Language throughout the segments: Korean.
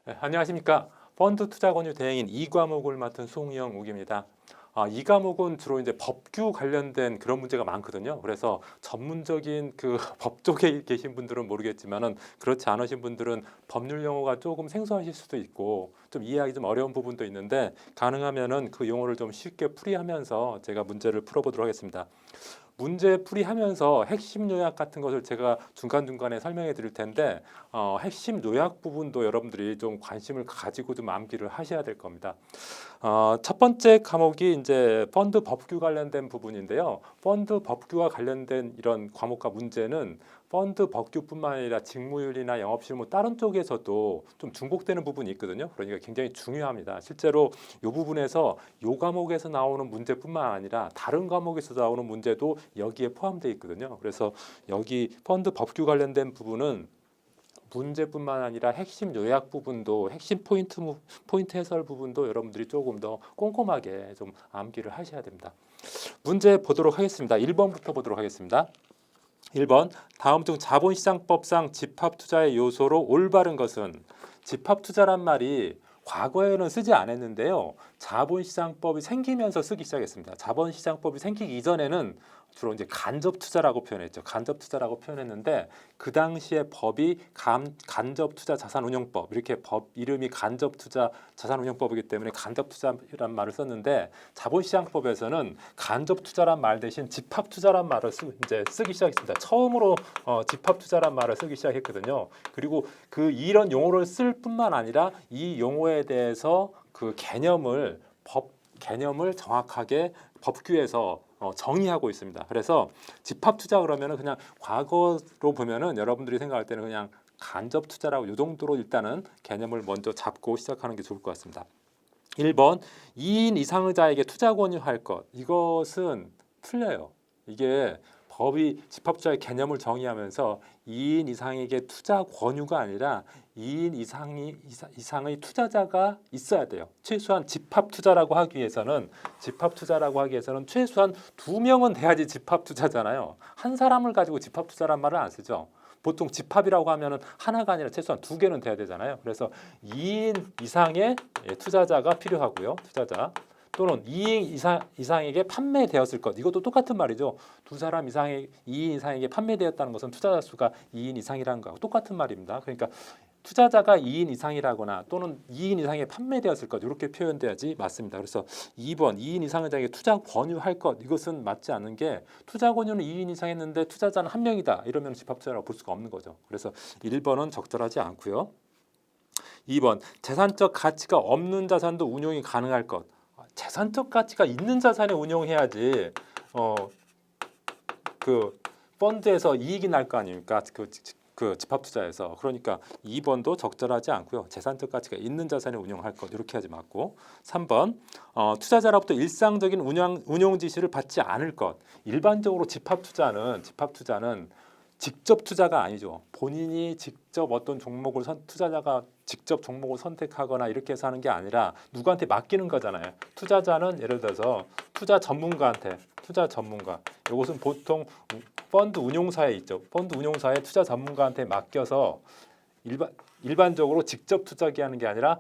네, 안녕하십니까. 펀드 투자 권유 대행인 이 과목을 맡은 송영 욱입니다. 이 과목은 주로 이제 법규 관련된 그런 문제가 많거든요. 그래서 전문적인 그 법 쪽에 계신 분들은 모르겠지만은 그렇지 않으신 분들은 법률 용어가 조금 생소하실 수도 있고 좀 이해하기 좀 어려운 부분도 있는데 가능하면은 그 용어를 좀 쉽게 풀이하면서 제가 문제를 풀어보도록 하겠습니다. 문제 풀이하면서 핵심 요약 같은 것을 제가 중간중간에 설명해 드릴 텐데 핵심 요약 부분도 여러분들이 좀 관심을 가지고 좀 암기를 하셔야 될 겁니다. 첫 번째 과목이 이제 펀드 법규 관련된 부분인데요. 펀드 법규와 관련된 이런 과목과 문제는 펀드 법규뿐만 아니라 직무윤리나 영업실무 다른 쪽에서도 좀 중복되는 부분이 있거든요. 그러니까 굉장히 중요합니다. 실제로 이 부분에서 이 과목에서 나오는 문제뿐만 아니라 다른 과목에서 나오는 문제도 여기에 포함되어 있거든요. 그래서 여기 펀드 법규 관련된 부분은 문제뿐만 아니라 핵심 요약 부분도 핵심 포인트 해설 부분도 여러분들이 조금 더 꼼꼼하게 좀 암기를 하셔야 됩니다. 문제 보도록 하겠습니다. 1번부터 보도록 하겠습니다. 1번 다음 중 자본시장법상 집합투자의 요소로 올바른 것은 집합투자란 말이 과거에는 쓰지 않았는데요. 자본시장법이 생기면서 쓰기 시작했습니다. 자본시장법이 생기기 이전에는 주로 이제 간접투자라고 표현했죠. 간접투자라고 표현했는데 그 당시에 법이 간접투자 자산운용법 이렇게 법 이름이 간접투자 자산운용법이기 때문에 간접투자란 말을 썼는데 자본시장법에서는 간접투자란 말 대신 집합투자란 말을 이제 쓰기 시작했습니다. 처음으로 집합투자란 말을 쓰기 시작했거든요. 그리고 그 이런 용어를 쓸 뿐만 아니라 이 용어에 대해서 그 개념을 정확하게 법규에서 정의하고 있습니다. 그래서 집합투자 그러면은 그냥 과거로 보면은 여러분들이 생각할 때는 그냥 간접투자라고 이 정도로 일단은 개념을 먼저 잡고 시작하는 게 좋을 것 같습니다. 1번 2인 이상의자에게 투자 권유할 것 이것은 틀려요. 이게 법이 집합투자의 개념을 정의하면서 2인 이상에게 투자 권유가 아니라 2인 이상의 투자자가 있어야 돼요. 최소한 집합투자라고 하기 위해서는 최소한 2명은 돼야지 집합투자잖아요. 한 사람을 가지고 집합투자란 말을 안 쓰죠. 보통 집합이라고 하면은 하나가 아니라 최소한 2개는 돼야 되잖아요. 그래서 2인 이상의 투자자가 필요하고요. 투자자 또는 2인 이상에게 판매되었을 것 이것도 똑같은 말이죠. 두 사람 이상의 2인 이상에게 판매되었다는 것은 투자자 수가 2인 이상이라는 거하고 똑같은 말입니다. 그러니까 투자자가 2인 이상이라거나 또는 2인 이상에 판매되었을 것 이렇게 표현돼야지 맞습니다. 그래서 2번 2인 이상의자에게 투자 권유할 것 이것은 맞지 않는 게 투자 권유는 2인 이상 했는데 투자자는 한 명이다 이러면 집합투자라고 볼 수가 없는 거죠. 그래서 1번은 적절하지 않고요. 2번 재산적 가치가 없는 자산도 운용이 가능할 것 재산적 가치가 있는 자산에 운용해야지 그 펀드에서 이익이 날 거 아닙니까? 그 집합투자에서 그러니까 2번도 적절하지 않고요. 재산적 가치가 있는 자산에 운용할 것 이렇게 하지 맞고 3번 투자자로부터 일상적인 운용 지시를 받지 않을 것 일반적으로 집합투자는 직접 투자가 아니죠. 본인이 직접 어떤 투자자가 직접 종목을 선택하거나 이렇게 해서 하는 게 아니라 누구한테 맡기는 거잖아요. 투자자는 예를 들어서 투자 전문가 이것은 보통 펀드 운용사에 있죠. 펀드 운용사에 투자 전문가한테 맡겨서 일반적으로 직접 투자기 하는 게 아니라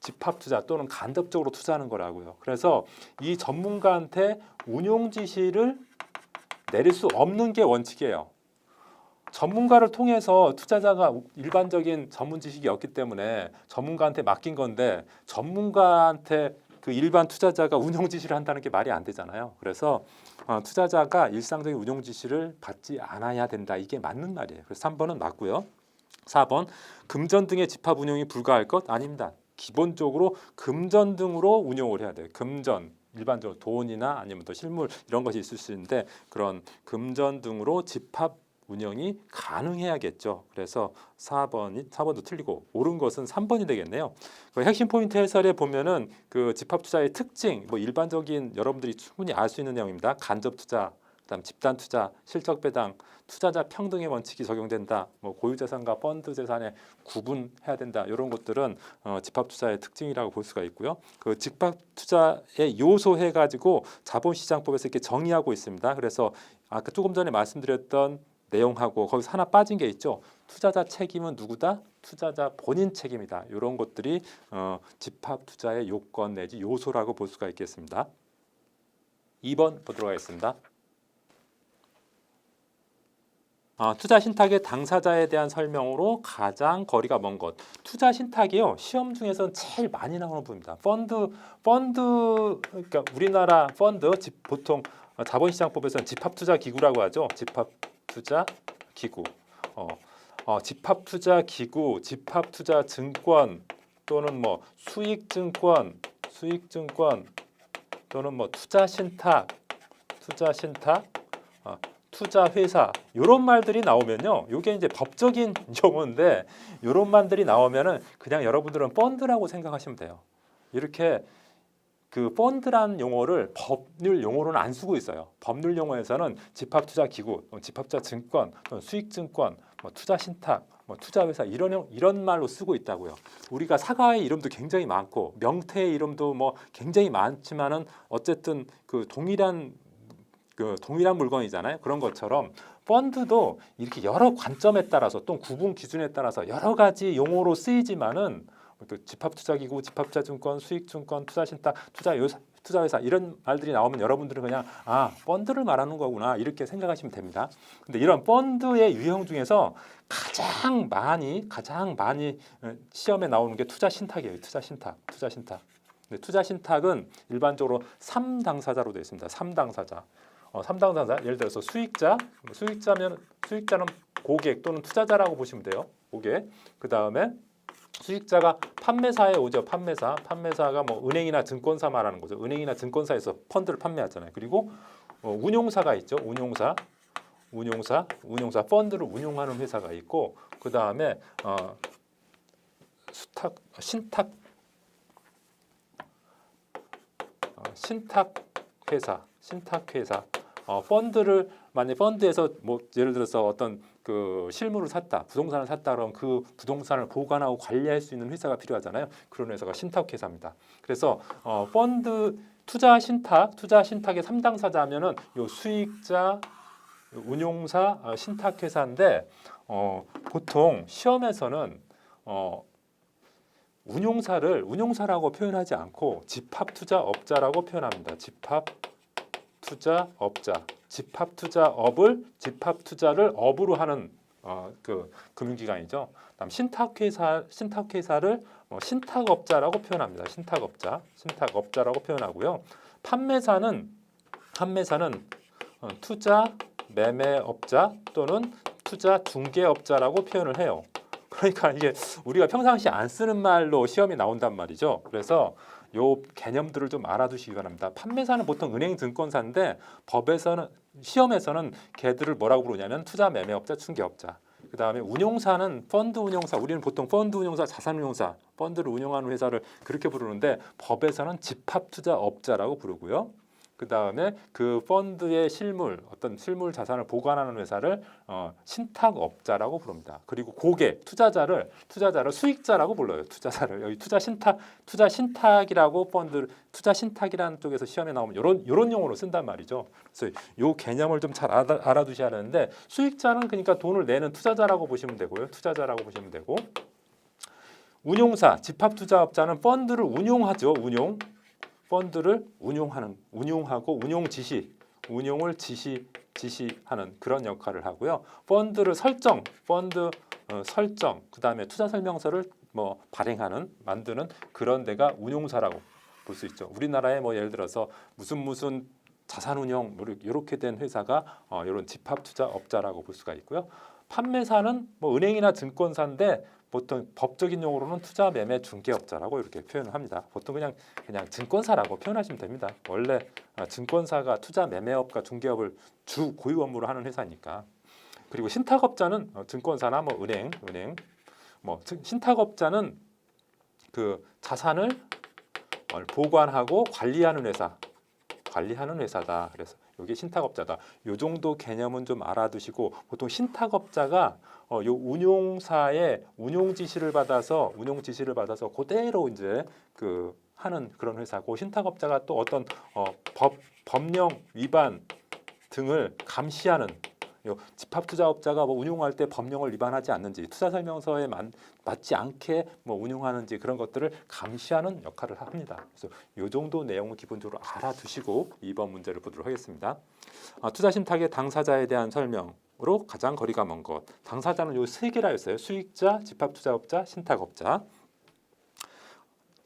집합 투자 또는 간접적으로 투자하는 거라고요. 그래서 이 전문가한테 운용 지시를 내릴 수 없는 게 원칙이에요. 전문가를 통해서 투자자가 일반적인 전문 지식이 없기 때문에 전문가한테 맡긴 건데 전문가한테 그 일반 투자자가 운용 지시를 한다는 게 말이 안 되잖아요. 그래서 투자자가 일상적인 운용 지시를 받지 않아야 된다. 이게 맞는 말이에요. 그래서 3번은 맞고요. 4번 금전 등의 집합 운용이 불가할 것 아닙니다. 기본적으로 금전 등으로 운용을 해야 돼요. 금전 일반적으로 돈이나 아니면 또 실물 이런 것이 있을 수 있는데 그런 금전 등으로 집합 운영이 가능해야겠죠. 그래서 4번도 틀리고 옳은 것은 3번이 되겠네요. 그 핵심 포인트 해설에 보면은 그 집합 투자의 특징, 뭐 일반적인 여러분들이 충분히 알 수 있는 내용입니다. 간접 투자, 그다음 집단 투자, 실적 배당, 투자자 평등의 원칙이 적용된다. 뭐 고유 자산과 펀드 재산에 구분해야 된다. 이런 것들은 집합 투자의 특징이라고 볼 수가 있고요. 그 집합 투자의 요소 해가지고 자본시장법에서 이렇게 정의하고 있습니다. 그래서 아까 조금 전에 말씀드렸던 내용하고 거기서 하나 빠진 게 있죠. 투자자 책임은 누구다? 투자자 본인 책임이다. 이런 것들이 집합 투자의 요건 내지 요소라고 볼 수가 있겠습니다. 2번 보도록 하겠습니다. 투자 신탁의 당사자에 대한 설명으로 가장 거리가 먼 것. 투자 신탁이요. 시험 중에서는 제일 많이 나오는 부분입니다. 그러니까 우리나라 펀드 보통 자본시장법에서는 집합투자기구라고 하죠. 집합투자기구. 집합투자기구, 집합투자증권 또는 뭐 수익증권 또는 뭐 투자신탁, 투자회사 이런 말들이 나오면요, 이게 이제 법적인 용어인데 이런 말들이 나오면은 그냥 여러분들은 펀드라고 생각하시면 돼요. 이렇게 그 펀드라는 용어를 법률 용어로는 안 쓰고 있어요. 법률 용어에서는 집합투자기구, 집합투자증권, 수익증권, 뭐 투자신탁, 뭐 투자회사 이런 말로 쓰고 있다고요. 우리가 사과의 이름도 굉장히 많고 명태의 이름도 뭐 굉장히 많지만은 어쨌든 그 동일한 물건이잖아요. 그런 것처럼 펀드도 이렇게 여러 관점에 따라서 또 구분 기준에 따라서 여러 가지 용어로 쓰이지만은 또 집합투자기구, 집합투자증권, 수익증권, 투자신탁, 투자회사 이런 말들이 나오면 여러분들은 그냥 펀드를 말하는 거구나 이렇게 생각하시면 됩니다. 근데 이런 펀드의 유형 중에서 가장 많이 시험에 나오는 게 투자신탁이에요. 투자신탁. 근데 투자신탁은 일반적으로 3당사자로 되어 있습니다. 3당사자. 3당사자 예를 들어서 수익자는 고객 또는 투자자라고 보시면 돼요. 고객. 그 다음에 수익자가 판매사에 오죠. 판매사가 뭐 은행이나 증권사 말하는 거죠. 은행이나 증권사에서 펀드를 판매하잖아요. 그리고 운용사가 있죠. 운용사 펀드를 운용하는 회사가 있고 그 다음에 신탁회사 펀드를 만약 펀드에서 뭐 예를 들어서 어떤 그 실물을 샀다, 부동산을 샀다 그러면 그 부동산을 보관하고 관리할 수 있는 회사가 필요하잖아요. 그런 회사가 신탁회사입니다. 그래서 펀드 투자신탁의 3당사자면은 요 수익자, 운용사, 신탁회사인데 보통 시험에서는 운용사라고 표현하지 않고 집합투자업자라고 표현합니다. 집합투자를 업으로 하는 그 금융기관이죠. 다음 신탁회사를 신탁업자라고 표현합니다. 신탁업자라고 표현하고요. 판매사는 투자 매매업자 또는 투자 중개업자라고 표현을 해요. 그러니까 이게 우리가 평상시 안 쓰는 말로 시험에 나온단 말이죠. 그래서 요 개념들을 좀 알아두시기 바랍니다. 판매사는 보통 은행 증권사인데 시험에서는 걔들을 뭐라고 부르냐면 투자 매매업자, 중개업자. 그 다음에 운용사는 펀드 운용사, 우리는 보통 펀드 운용사, 자산 운용사, 펀드를 운용하는 회사를 그렇게 부르는데 법에서는 집합투자업자라고 부르고요. 그 다음에 그 펀드의 어떤 실물 자산을 보관하는 회사를 신탁업자라고 부릅니다. 그리고 고객, 투자자를 수익자라고 불러요. 투자자를 여기 투자신탁이라고 투자신탁이라는 쪽에서 시험에 나오면 이런 용어로 쓴단 말이죠. 그래서 이 개념을 좀 잘 알아두셔야 하는데 수익자는 그러니까 돈을 내는 투자자라고 보시면 되고요. 운용사, 집합투자업자는 펀드를 운용하죠. 펀드를 운용하고 운용을 지시하는 그런 역할을 하고요. 펀드 설정, 그다음에 투자 설명서를 뭐 만드는 그런 데가 운용사라고 볼 수 있죠. 우리나라에 뭐 예를 들어서 무슨 자산운용 이렇게 된 회사가 이런 집합투자업자라고 볼 수가 있고요. 판매사는 뭐 은행이나 증권사인데 보통 법적인 용어로는 투자 매매 중개업자라고 이렇게 표현을 합니다. 보통 그냥 증권사라고 표현하시면 됩니다. 원래 증권사가 투자 매매업과 중개업을 주 고유 업무로 하는 회사니까. 그리고 신탁업자는 증권사나 뭐 은행 신탁업자는 그 자산을 보관하고 관리하는 회사다. 그래서 이게 신탁업자다. 요 정도 개념은 좀 알아두시고 보통 신탁업자가 요 운용사의 운용 지시를 받아서 그대로 이제 그 하는 그런 회사고 신탁업자가 또 어떤 법령 위반 등을 감시하는 요 집합투자업자가 뭐 운용할 때 법령을 위반하지 않는지, 투자설명서에 맞지 않게 뭐 운용하는지 그런 것들을 감시하는 역할을 합니다. 그래서 요 정도 내용을 기본적으로 알아두시고 2번 문제를 보도록 하겠습니다. 투자신탁의 당사자에 대한 설명으로 가장 거리가 먼 것. 당사자는 요 세 개라 했어요. 수익자, 집합투자업자, 신탁업자.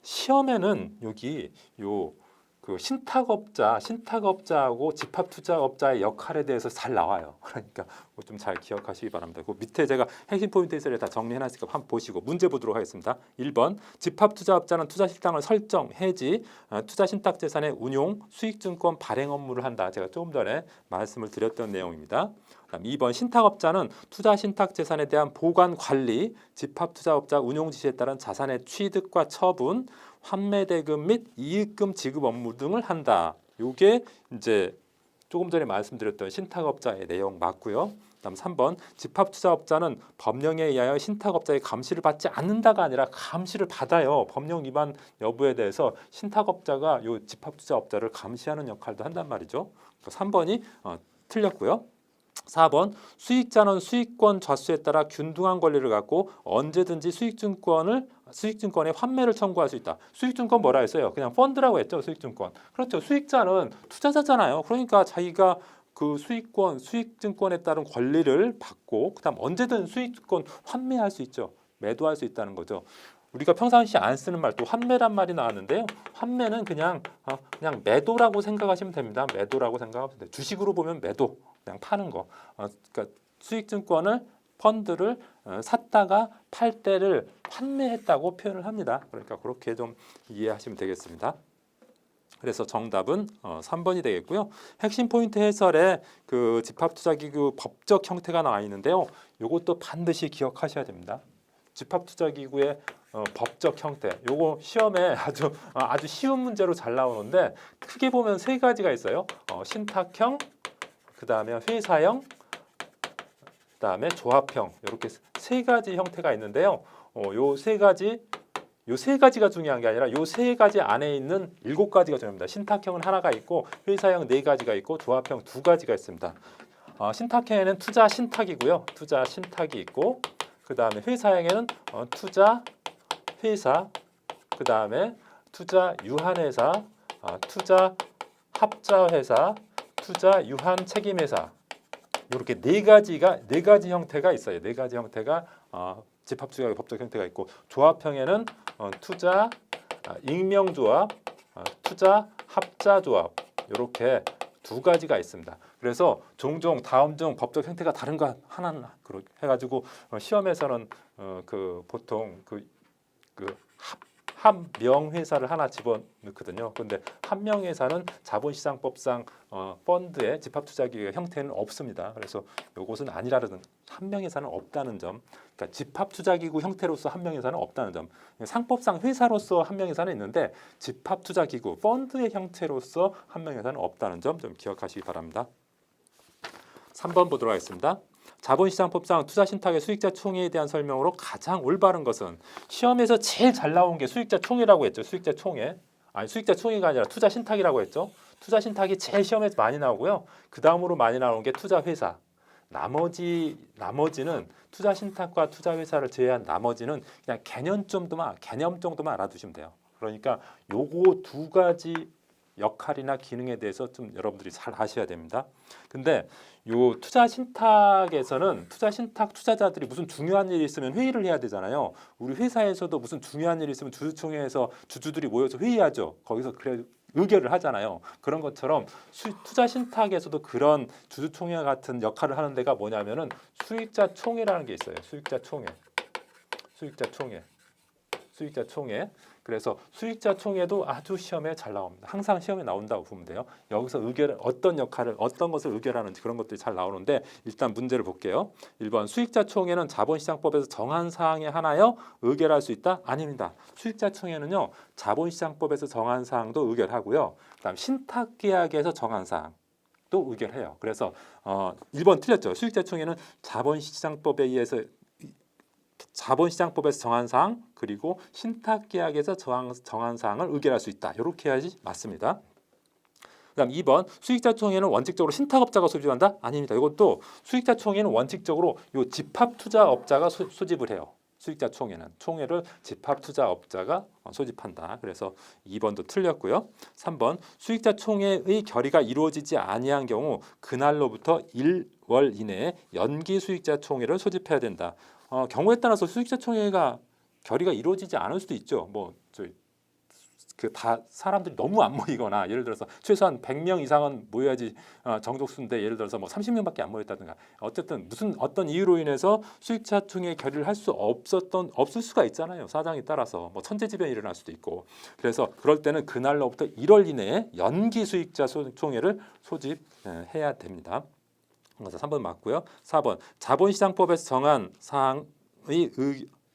시험에는 여기 요 그 신탁업자하고 집합투자업자의 역할에 대해서 잘 나와요. 그러니까 좀 잘 기억하시기 바랍니다. 그 밑에 제가 핵심 포인트를 다 정리해놨으니까 한번 보시고 문제 보도록 하겠습니다. 1번 집합투자업자는 투자실당을 설정, 해지, 투자신탁재산의 운용, 수익증권 발행 업무를 한다. 제가 조금 전에 말씀을 드렸던 내용입니다. 그다음 2번 신탁업자는 투자신탁재산에 대한 보관 관리, 집합투자업자 운용 지시에 따른 자산의 취득과 처분, 환매대금 및 이익금 지급 업무 등을 한다. 이게 이제 조금 전에 말씀드렸던 신탁업자의 내용 맞고요. 그다음 3번 집합투자업자는 법령에 의하여 신탁업자의 감시를 받지 않는다가 아니라 감시를 받아요. 법령 위반 여부에 대해서 신탁업자가 이 집합투자업자를 감시하는 역할도 한단 말이죠. 3번이 틀렸고요. 4번 수익자는 수익권 좌수에 따라 균등한 권리를 갖고 언제든지 수익증권의 환매를 청구할 수 있다. 수익증권 뭐라 했어요? 그냥 펀드라고 했죠. 수익증권. 그렇죠. 수익자는 투자자잖아요. 그러니까 자기가 그 수익증권에 따른 권리를 받고 그다음 언제든 수익증권 환매할 수 있죠. 매도할 수 있다는 거죠. 우리가 평상시 안 쓰는 말 또 환매란 말이 나왔는데요. 환매는 그냥 매도라고 생각하시면 됩니다. 매도라고 생각하면 돼요. 주식으로 보면 매도, 그냥 파는 거. 그러니까 수익증권을 펀드를 샀다가 팔 때를 환매했다고 표현을 합니다. 그러니까 그렇게 좀 이해하시면 되겠습니다. 그래서 정답은 3번이 되겠고요. 핵심 포인트 해설에 그 집합투자기구 법적 형태가 나와 있는데요. 이것도 반드시 기억하셔야 됩니다. 집합투자기구의 법적 형태. 요거 시험에 아주 쉬운 문제로 잘 나오는데 크게 보면 세 가지가 있어요. 신탁형, 그 다음에 회사형, 그 다음에 조합형. 이렇게 세 가지 형태가 있는데요. 요 세 가지가 중요한 게 아니라 요 세 가지 안에 있는 7가지가 중요합니다. 신탁형은 하나가 있고 회사형 4가지가 있고 조합형 2가지가 있습니다. 신탁형에는 투자 신탁이고요. 투자 신탁이 있고 그 다음에 회사형에는 투자 회사, 그 다음에 투자 유한회사, 투자 합자회사, 투자 유한 책임회사. 이렇게 네 가지 형태가 있어요. 4가지 형태가 집합투자의 법적 형태가 있고 조합형에는 투자 익명조합, 투자 합자조합 이렇게 2가지가 있습니다. 그래서 종종 다음 중 법적 형태가 다른 거 하나 해가지고 시험에서는 보통 합명회사를 하나 집어넣거든요. 그런데 합명회사는 자본시장법상 펀드의 집합투자기구의 형태는 없습니다. 그래서 이것은 아니라는 합명회사는 없다는 점. 그러니까 집합투자기구 형태로서 합명회사는 없다는 점. 상법상 회사로서 합명회사는 있는데 집합투자기구 펀드의 형태로서 합명회사는 없다는 점 좀 기억하시기 바랍니다. 3번 보도록 하겠습니다. 자본시장법상 투자신탁의 수익자 총회에 대한 설명으로 가장 올바른 것은 시험에서 제일 잘 나온 게 수익자 총회라고 했죠. 수익자 총회. 아니 수익자 총회가 아니라 투자신탁이라고 했죠. 투자신탁이 제일 시험에서 많이 나오고요. 그 다음으로 많이 나오는 게 투자회사. 나머지는 투자신탁과 투자회사를 제외한 나머지는 그냥 개념 정도만 알아두시면 돼요. 그러니까 요거 2가지 역할이나 기능에 대해서 좀 여러분들이 잘 아셔야 됩니다. 근데 요 투자 신탁에서는 투자 신탁 투자자들이 무슨 중요한 일이 있으면 회의를 해야 되잖아요. 우리 회사에서도 무슨 중요한 일이 있으면 주주총회에서 주주들이 모여서 회의하죠. 거기서 그래 의결을 하잖아요. 그런 것처럼 투자 신탁에서도 그런 주주총회 같은 역할을 하는 데가 뭐냐면은 수익자 총회라는 게 있어요. 수익자 총회. 그래서 수익자 총회도 아주 시험에 잘 나옵니다. 항상 시험에 나온다고 보면 돼요. 여기서 어떤 것을 의결하는지 그런 것들이 잘 나오는데 일단 문제를 볼게요. 1번 수익자 총회는 자본시장법에서 정한 사항에 한하여 의결할 수 있다? 아닙니다. 수익자 총회는요. 자본시장법에서 정한 사항도 의결하고요. 그다음 신탁계약에서 정한 사항 또 의결해요. 그래서 1번 틀렸죠. 수익자 총회는 자본시장법에서 정한 사항 그리고 신탁계약에서 정한 사항을 의결할 수 있다. 이렇게 해야지 맞습니다. 그다음 2번 수익자 총회는 원칙적으로 신탁업자가 소집한다? 아닙니다. 이것도 수익자 총회는 원칙적으로 요 집합투자업자가 소집을 해요. 수익자 총회를 집합투자업자가 소집한다. 그래서 2번도 틀렸고요. 3번 수익자 총회의 결의가 이루어지지 아니한 경우 그날로부터 1월 이내에 연기 수익자 총회를 소집해야 된다. 경우에 따라서 수익자 총회가 결의가 이루어지지 않을 수도 있죠. 다 사람들이 너무 안 모이거나 예를 들어서 최소한 100명 이상은 모여야지 정족수인데 예를 들어서 30명밖에 안 모였다든가 어쨌든 무슨 어떤 이유로 인해서 수익자 총회 결의를 할 수 없을 수가 있잖아요. 사정에 따라서 천재지변이 일어날 수도 있고 그래서 그럴 때는 그날로부터 1월 이내에 연기 수익자 총회를 소집해야 됩니다. 그래서 3번 맞고요. 4번 자본시장법에서 정한 사항의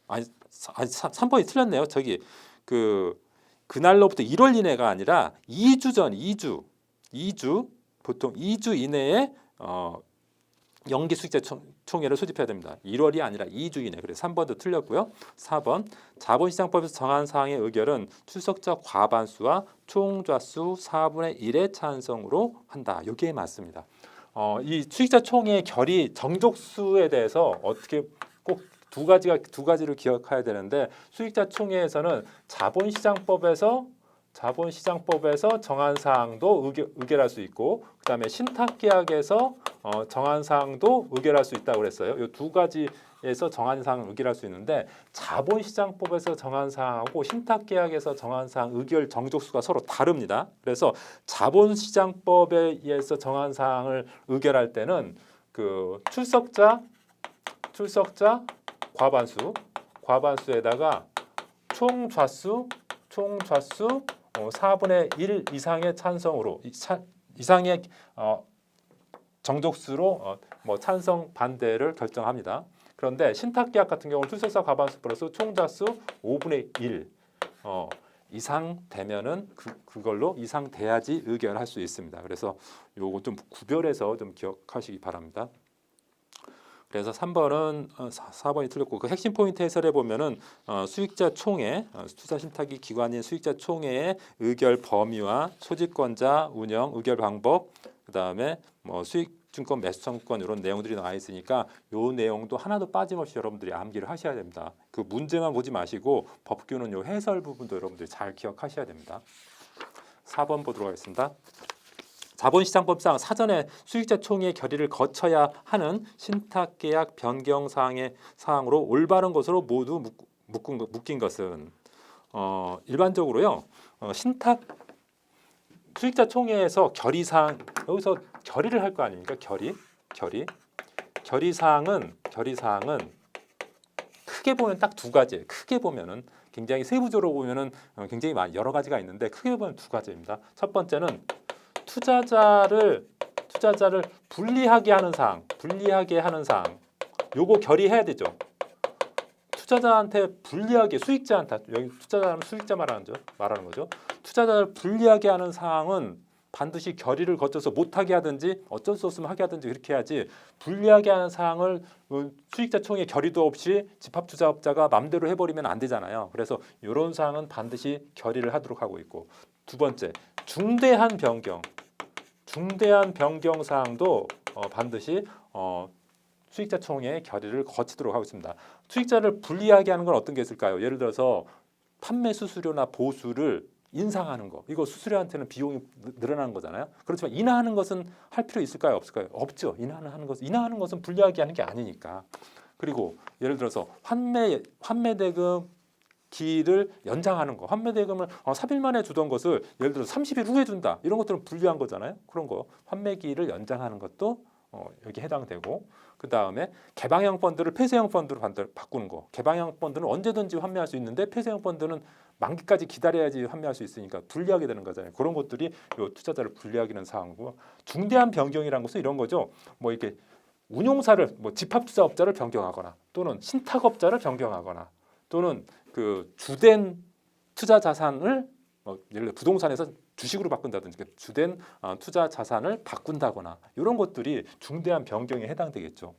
3번이 틀렸네요. 그날로부터 1월 이내가 아니라 2주 전, 2주 보통 2주 이내에 연기 수익자 총회를 소집해야 됩니다. 1월이 아니라 2주 이내. 그래서 3번도 틀렸고요. 4번 자본시장법에서 정한 사항의 의결은 출석자 과반수와 총 좌수 4분의 1의 찬성으로 한다. 이게 맞습니다. 이 수익자 총회 결의 정족수에 대해서 어떻게 꼭 두 가지를 기억해야 되는데 수익자 총회에서는 자본시장법에서 정한 사항도 의결할 수 있고 그다음에 신탁계약에서 정한 사항도 의결할 수 있다고 그랬어요. 이 두 가지에서 정한 사항을 의결할 수 있는데 자본시장법에서 정한 사항하고 신탁계약에서 정한 사항 의결 정족수가 서로 다릅니다. 그래서 자본시장법에 의해서 정한 사항을 의결할 때는 그 출석자 과반수에다가 총 좌수 4분의 1 이상의 찬성으로 이상의 정족수로 찬성 반대를 결정합니다. 그런데 신탁계약 같은 경우는 출석자 과반수 플러스 총 좌수 5분의 1 이상 되면은 그걸로 이상 돼야지 의결할 수 있습니다. 그래서 요거 좀 구별해서 좀 기억하시기 바랍니다. 그래서 3번은 4번이 틀렸고 그 핵심 포인트 해설해 보면은 수익자 총회 투자 신탁이 기관인 수익자 총회의 의결 범위와 소집권자 운영 의결 방법 그다음에 수익증권 매수 청구권 이런 내용들이 나와 있으니까 요 내용도 하나도 빠짐없이 여러분들이 암기를 하셔야 됩니다. 그 문제만 보지 마시고 법규는 요 해설 부분도 여러분들이 잘 기억하셔야 됩니다. 4번 보도록 하겠습니다. 자본시장법상 사전에 수익자 총회 결의를 거쳐야 하는 신탁계약 변경 사항으로 올바른 것으로 모두 묶인 것은 일반적으로요. 수익자 총회에서 결의사항 여기서 결의를 할 거 아닙니까? 결의사항은 크게 보면 딱 두 가지예요. 크게 보면은 굉장히 세부적으로 보면은 굉장히 여러 가지가 있는데 크게 보면 두 가지입니다. 첫 번째는 투자자를 불리하게 하는 사항, 요거 결의해야 되죠. 투자자한테 불리하게 수익자한테 여기 투자자는 수익자 말하는 거죠. 투자자를 불리하게 하는 사항은 반드시 결의를 거쳐서 못하게 하든지 어쩔 수 없으면 하게 하든지 그렇게 해야지 불리하게 하는 사항을 수익자 총회 결의도 없이 집합투자업자가 맘대로 해버리면 안 되잖아요. 그래서 이런 사항은 반드시 결의를 하도록 하고 있고 두 번째 중대한 변경 사항도 반드시 수익자 총회 결의를 거치도록 하고 있습니다. 수익자를 불리하게 하는 건 어떤 게 있을까요? 예를 들어서 판매 수수료나 보수를 인상하는 거. 이거 수수료한테는 비용이 늘어나는 거잖아요. 그렇지만 인하하는 것은 할 필요 있을까요? 없을까요? 없죠. 인하하는 것은 불리하게 하는 게 아니니까. 그리고 예를 들어서 환매대금 기를 연장하는 거. 환매대금을 3일 만에 주던 것을 예를 들어서 30일 후에 준다. 이런 것들은 불리한 거잖아요. 그런 거. 환매기를 연장하는 것도 여기 해당되고 그다음에 개방형 펀드를 폐쇄형 펀드로 바꾸는 거. 개방형 펀드는 언제든지 환매할 수 있는데 폐쇄형 펀드는 만기까지 기다려야지 환매할 수 있으니까 불리하게 되는 거잖아요. 그런 것들이 요 투자자를 불리하게 하는 사항이고 중대한 변경이라는 것은 이런 거죠. 이렇게 운용사를 집합투자업자를 변경하거나 또는 신탁업자를 변경하거나 또는 그 주된 투자 자산을 예를 들어 부동산에서 주식으로 바꾼다든지 주된 투자 자산을 바꾼다거나 이런 것들이 중대한 변경에 해당되겠죠.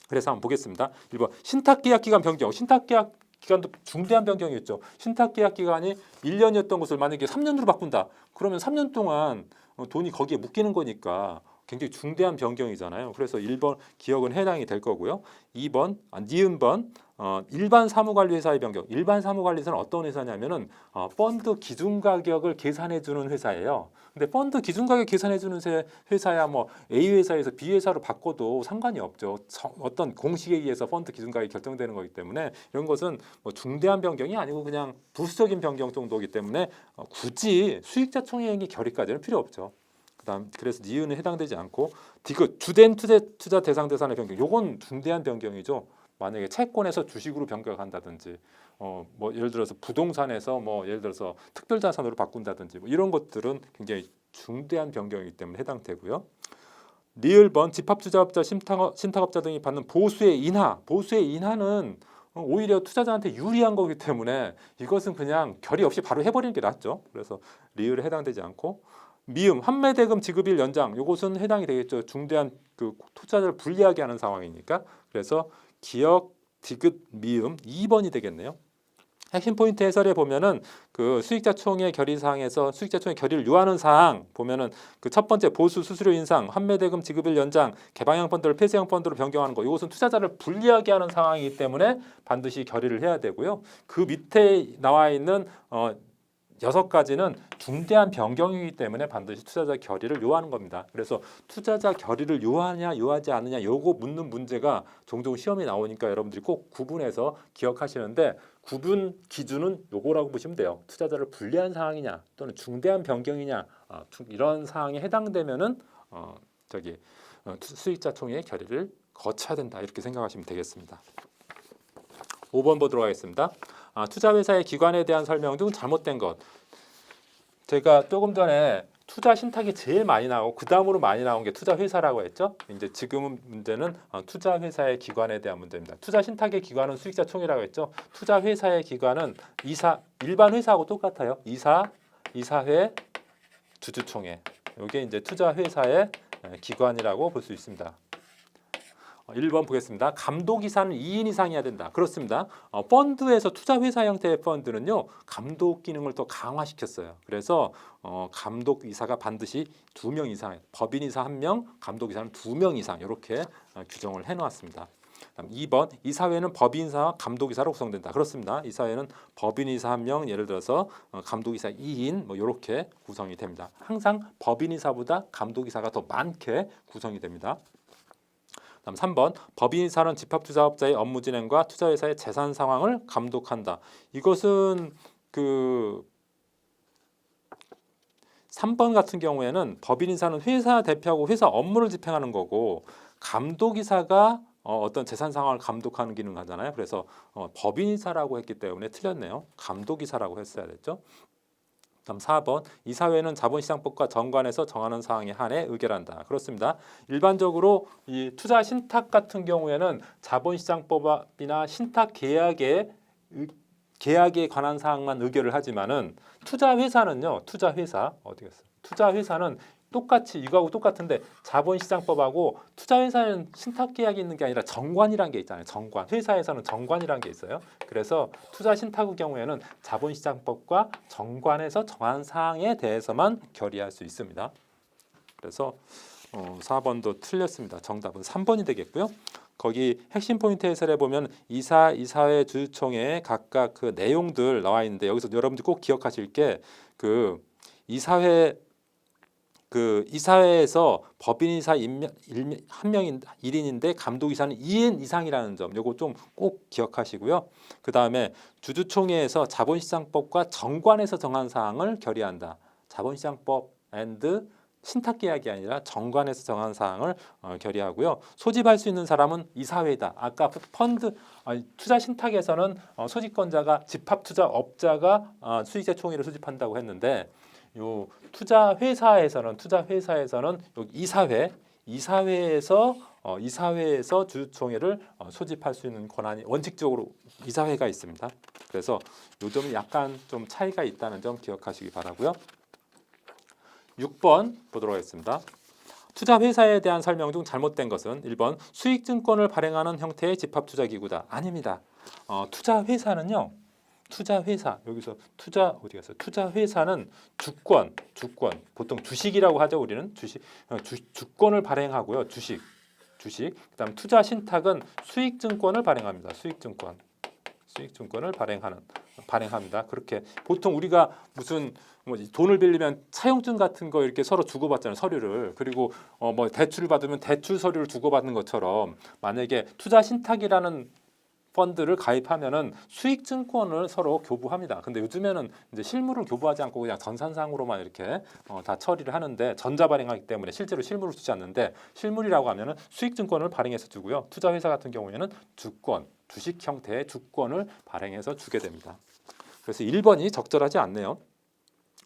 그래서 한번 보겠습니다. 1번 신탁계약 기간 변경. 신탁계약 기간도 중대한 변경이었죠. 신탁계약 기간이 1년이었던 것을 만약에 3년으로 바꾼다. 그러면 3년 동안 돈이 거기에 묶이는 거니까 굉장히 중대한 변경이잖아요. 그래서 1번 기억은 해당이 될 거고요. 2번, 니은번 일반 사무관리회사의 변경. 일반 사무관리회사는 어떤 회사냐면은 펀드 기준 가격을 계산해 주는 회사예요. 근데 펀드 기준 가격 계산해 주는 회사야 뭐 A 회사에서 B 회사로 바꿔도 상관이 없죠. 어떤 공식에 의해서 펀드 기준 가격이 결정되는 거기 때문에 이런 것은 뭐 중대한 변경이 아니고 그냥 부수적인 변경 정도이기 때문에 굳이 수익자 총액이 결의까지는 필요 없죠. 그래서 니은에 해당되지 않고 디귿 주된 투자 대상 자산의 변경. 요건 중대한 변경이죠. 만약에 채권에서 주식으로 변경한다든지 뭐 예를 들어서 부동산에서 뭐 예를 들어서 특별 자산으로 바꾼다든지 뭐 이런 것들은 굉장히 중대한 변경이기 때문에 해당되고요. 리을번 집합투자업자 신탁업자 등이 받는 보수의 인하는 오히려 투자자한테 유리한 거기 때문에 이것은 그냥 결의 없이 바로 해버리는 게 낫죠. 그래서 리을에 해당되지 않고 미음 환매대금 지급일 연장 요것은 해당이 되겠죠. 중대한 그 투자자를 불리하게 하는 상황이니까. 그래서 기억 디귿 미음 2번이 되겠네요. 핵심 포인트 해설에 보면은 그 수익자 총액 결의사항에서 수익자 총액 결의를 요하는 사항 보면은 그 첫 번째 보수 수수료 인상, 환매대금 지급일 연장, 개방형 펀드를 폐쇄형 펀드로 변경하는 거. 이것은 투자자를 불리하게 하는 상황이기 때문에 반드시 결의를 해야 되고요. 그 밑에 나와 있는 6가지는 중대한 변경이기 때문에 반드시 투자자 결의를 요하는 겁니다. 그래서 투자자 결의를 요하냐 요하지 않느냐 요거 묻는 문제가 종종 시험에 나오니까 여러분들이 꼭 구분해서 기억하시는데 구분 기준은 요거라고 보시면 돼요. 투자자를 불리한 상황이냐 또는 중대한 변경이냐 이런 사항에 해당되면은 수익자 총액 결의를 거쳐야 된다 이렇게 생각하시면 되겠습니다. 5번 보도록 하겠습니다. 투자회사의 기관에 대한 설명 등 잘못된 것. 제가 조금 전에 투자 신탁이 제일 많이 나오고 그 다음으로 많이 나온 게 투자회사라고 했죠. 이제 지금 문제는 투자회사의 기관에 대한 문제입니다. 투자 신탁의 기관은 수익자 총회라고 했죠. 투자회사의 기관은 일반 회사하고 똑같아요. 이사회, 주주총회. 이게 이제 투자회사의 기관이라고 볼 수 있습니다. 1번 보겠습니다. 감독이사는 2인 이상이어야 된다. 그렇습니다. 펀드에서 투자회사 형태의 펀드는요. 감독 기능을 더 강화시켰어요. 그래서 감독이사가 반드시 2명 이상, 법인이사 1명, 감독이사는 2명 이상 이렇게 규정을 해놓았습니다. 2번 이사회는 법인이사와 감독이사로 구성된다. 그렇습니다. 이사회는 법인이사 1명, 예를 들어서 감독이사 2인 뭐 이렇게 구성이 됩니다. 항상 법인이사보다 감독이사가 더 많게 구성이 됩니다. 다음 3번 법인이사는 집합투자업자의 업무 진행과 투자회사의 재산 상황을 감독한다. 이것은 그 3번 같은 경우에는 법인이사는 회사 대표하고 회사 업무를 집행하는 거고 감독이사가 어떤 재산 상황을 감독하는 기능을 하잖아요. 그래서 법인이사라고 했기 때문에 틀렸네요. 감독이사라고 했어야 됐죠. 다음 4번 이사회는 자본시장법과 정관에서 정하는 사항에 한해 의결한다. 그렇습니다. 일반적으로 이 투자 신탁 같은 경우에는 자본시장법이나 신탁 계약에 관한 사항만 의결을 하지만은 투자회사는요. 투자회사는 똑같이 이거하고 똑같은데 자본시장법하고 투자회사는 신탁 계약이 있는 게 아니라 정관이라는 게 있잖아요. 정관. 회사에서는 정관이라는 게 있어요. 그래서 투자 신탁의 경우에는 자본시장법과 정관에서 정한 사항에 대해서만 결의할 수 있습니다. 그래서 4번도 틀렸습니다. 정답은 3번이 되겠고요. 거기 핵심 포인트 해설에 보면 이사회 주주총회 각각 그 내용들 나와 있는데 여기서 여러분들 꼭 기억하실 게 이사회에서 법인이사 1명인 1인인데 감독이사는 2인 이상이라는 점 요거 좀 꼭 기억하시고요. 그 다음에 주주총회에서 자본시장법과 정관에서 정한 사항을 결의한다. 자본시장법 앤드 신탁계약이 아니라 정관에서 정한 사항을 결의하고요. 소집할 수 있는 사람은 이사회다. 아까 투자 신탁에서는 소집권자가 집합투자업자가 수익자 총회를 소집한다고 했는데 요 투자회사에서는 여기 이사회에서 주주총회를 소집할 수 있는 권한이 원칙적으로 이사회가 있습니다. 그래서 요 점이 약간 좀 차이가 있다는 점 기억하시기 바라고요. 6번 보도록 하겠습니다. 투자회사에 대한 설명 중 잘못된 것은 1번 수익증권을 발행하는 형태의 집합투자기구다. 아닙니다. 투자회사는요. 투자 회사 여기서 투자 어디 갔어요? 투자 회사는 주권 보통 주식이라고 하죠. 우리는 주권을 발행하고요. 주식. 그다음 투자 신탁은 수익증권을 발행합니다. 수익증권을 발행합니다. 그렇게 보통 우리가 무슨 뭐 돈을 빌리면 차용증 같은 거 이렇게 서로 주고받잖아요. 서류를. 그리고 뭐 대출을 받으면 대출 서류를 주고받는 것처럼 만약에 투자 신탁이라는 펀드를 가입하면은 수익증권을 서로 교부합니다. 근데 요즘에는 이제 실물을 교부하지 않고 그냥 전산상으로만 이렇게 다 처리를 하는데 전자발행하기 때문에 실제로 실물을 주지 않는데 실물이라고 하면은 수익증권을 발행해서 주고요. 투자회사 같은 경우에는 주식 형태의 주권을 발행해서 주게 됩니다. 그래서 1번이 적절하지 않네요.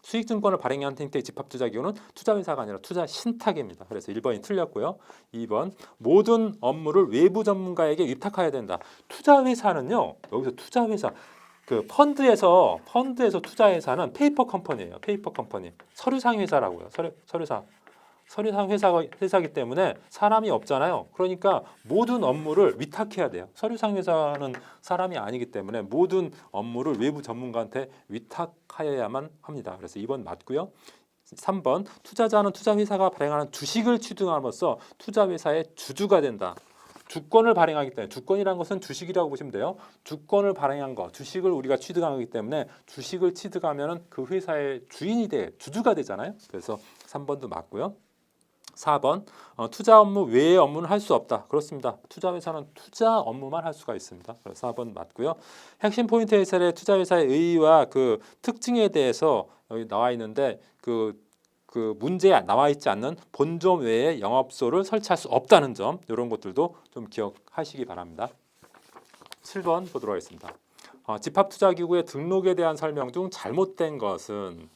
수익증권을 발행한 형태의 집합투자기구는 투자회사가 아니라 투자신탁입니다. 그래서 1번이 틀렸고요. 2번 모든 업무를 외부 전문가에게 위탁해야 된다. 투자회사는요. 여기서 투자회사 그 펀드에서 투자회사는 페이퍼 컴퍼니예요. 페이퍼 컴퍼니. 서류상 회사라고요. 서류상 회사이기 때문에 사람이 없잖아요. 그러니까 모든 업무를 위탁해야 돼요. 서류상 회사는 사람이 아니기 때문에 모든 업무를 외부 전문가한테 위탁하여야만 합니다. 그래서 2번 맞고요. 3번 투자자는 투자회사가 발행하는 주식을 취득함으로써 투자회사의 주주가 된다. 주권을 발행하기 때문에 주권이라는 것은 주식이라고 보시면 돼요. 주권을 발행한 거, 주식을 우리가 취득하기 때문에 주식을 취득하면 그 회사의 주주가 되잖아요. 그래서 3번도 맞고요. 4번 투자 업무 외의 업무는 할 수 없다. 그렇습니다. 투자회사는 투자 업무만 할 수가 있습니다. 4번 맞고요. 핵심 포인트 해설의 투자회사의 의의와 그 특징에 대해서 여기 나와 있는데 그 문제에 나와 있지 않는 본점 외에 영업소를 설치할 수 없다는 점 이런 것들도 좀 기억하시기 바랍니다. 7번 보도록 하겠습니다. 집합투자기구의 등록에 대한 설명 중 잘못된 것은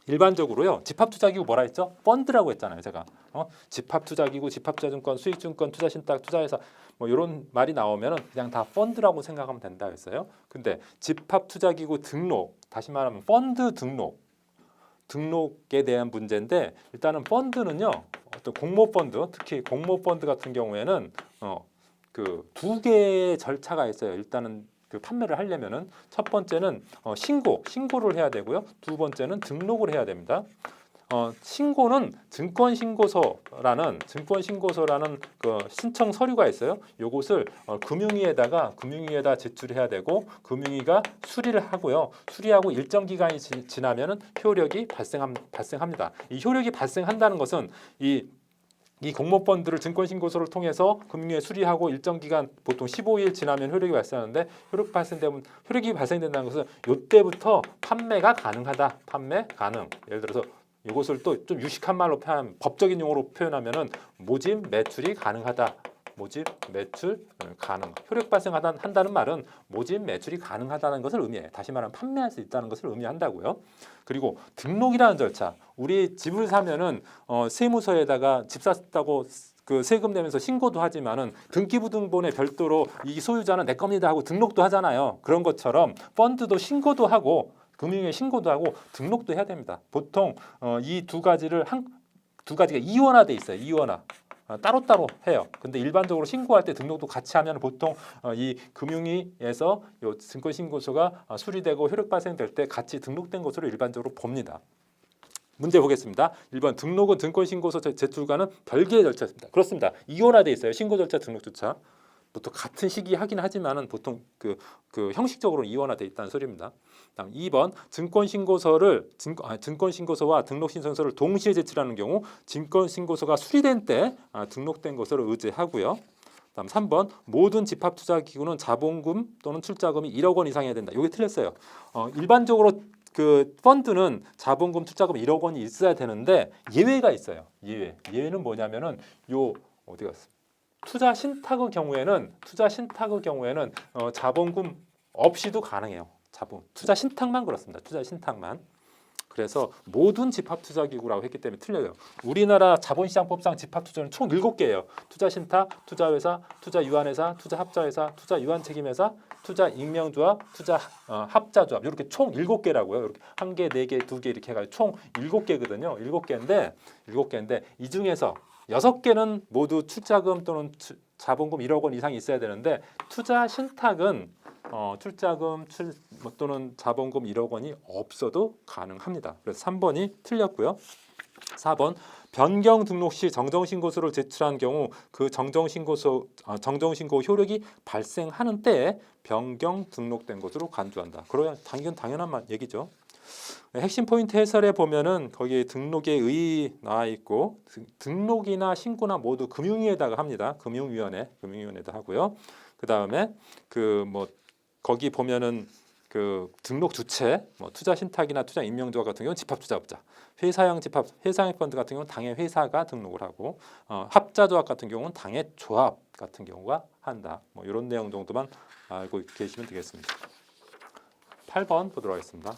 일반적으로요. 집합투자기구 뭐라 했죠? 펀드라고 했잖아요. 제가 집합투자기구, 집합투자증권, 수익증권, 투자신탁, 투자회사 뭐 이런 말이 나오면 그냥 다 펀드라고 생각하면 된다 했어요. 근데 집합투자기구 등록, 다시 말하면 펀드 등록에 대한 문제인데 일단은 펀드는요. 어떤 공모펀드, 특히 공모펀드 같은 경우에는 그 두 개의 절차가 있어요. 일단은 그 판매를 하려면은 첫 번째는 신고를 해야 되고요. 두 번째는 등록을 해야 됩니다. 신고는 증권신고소라는 그 신청 서류가 있어요. 요것을 금융위에다 제출해야 되고 금융위가 수리를 하고요. 수리하고 일정 기간이 지나면은 효력이 발생합니다. 이 효력이 발생한다는 것은 이 공모펀드를 증권신고소를 통해서 금융위에 수리하고 일정 기간 보통 15일 지나면 효력이 발생하는데 효력이 발생된다는 것은 이때부터 판매가 가능하다. 판매 가능. 예를 들어서 이것을 또 좀 유식한 말로 표현, 법적인 용어로 표현하면은 모집 매출이 가능하다. 모집 매출 가능. 효력 발생한다는 말은 모집 매출이 가능하다는 것을 의미해요. 다시 말하면 판매할 수 있다는 것을 의미한다고요. 그리고 등록이라는 절차. 우리 집을 사면은 세무서에다가 집 샀다고 그 세금 내면서 신고도 하지만은 등기부등본에 별도로 이 소유자는 내 겁니다 하고 등록도 하잖아요. 그런 것처럼 펀드도 신고도 하고 금융위에 신고도 하고 등록도 해야 됩니다. 보통 이 두 가지가 이원화돼 있어요. 이원화. 따로따로 해요. 근데 일반적으로 신고할 때 등록도 같이 하면 보통 이 금융위에서 요 증권신고소가 수리되고 효력 발생될 때 같이 등록된 것으로 일반적으로 봅니다. 문제 보겠습니다. 1번 등록은 증권신고소 제출과는 별개의 절차입니다. 그렇습니다. 이원화돼 있어요. 신고 절차, 등록 절차. 보통 같은 시기에 하긴 하지만은 보통 그 형식적으로 이원화돼 있다는 소리입니다. 다음 2번 증권신고서와 등록신청서를 동시에 제출하는 경우 증권신고서가 수리된 때 등록된 것으로 의제하고요. 다음 3번 모든 집합투자기구는 자본금 또는 출자금이 1억 원 이상이어야 된다. 이게 틀렸어요. 일반적으로 그 펀드는 자본금 출자금 1억 원이 있어야 되는데 예외가 있어요. 예외는 뭐냐면은 요 어디 갔어? 투자 신탁의 경우에는 자본금 없이도 가능해요. 투자 신탁만 그렇습니다. 투자 신탁만. 그래서 모든 집합투자기구라고 했기 때문에 틀려요. 우리나라 자본시장법상 집합투자는 총 7개예요. 투자신탁, 투자회사, 투자유한회사, 투자합자회사, 투자유한책임회사, 투자익명조합, 투자합자조합 이렇게 총 7개라고요. 이렇게 1개, 4개, 2개 이렇게 해가지고 총 7개거든요. 7개인데 이 중에서 6개는 모두 출자금 또는 자본금 1억 원 이상이 있어야 되는데 투자 신탁은 출자금 또는 자본금 1억 원이 없어도 가능합니다. 그래서 3번이 틀렸고요. 4번 변경 등록 시 정정신고서를 제출한 경우 그 정정신고 효력이 발생하는 때에 변경 등록된 것으로 간주한다. 그러야 당연한 얘기죠. 핵심 포인트 해설에 보면은 거기 등록의 의 나와 있고 등록이나 신고나 모두 금융위에다가 합니다. 금융위원회도 하고요. 그 다음에 거기 보면은 그 등록 주체, 투자 신탁이나 투자 임명조합 같은 경우는 집합투자업자, 회사형 펀드 같은 경우는 당해 회사가 등록을 하고 합자조합 같은 경우는 당해 조합 같은 경우가 한다. 이런 내용 정도만 알고 계시면 되겠습니다. 8번 보도록 하겠습니다.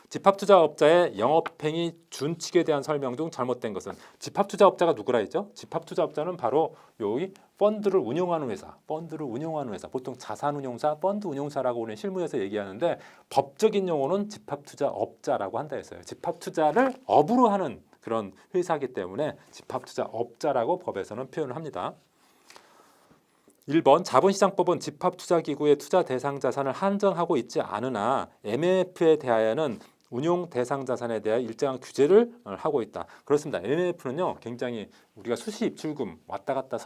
집합투자업자의 영업행위 준칙에 대한 설명 중 잘못된 것은 집합투자업자가 누구라 했죠? 집합투자업자는 바로 여기 펀드를 운용하는 회사, 보통 자산운용사, 펀드 운용사라고 우리는 실무에서 얘기하는데 법적인 용어는 집합투자업자라고 한다 했어요. 집합투자를 업으로 하는 그런 회사이기 때문에 집합투자업자라고 법에서는 표현을 합니다. 1번 자본시장법은 집합투자기구의 투자 대상 자산을 한정하고 있지 않으나 MMF에 대하여는 운용 대상 자산에 대해 일정한 규제를 하고 있다. 그렇습니다. MMF는요, 굉장히 우리가 수시 입출금 왔다 갔다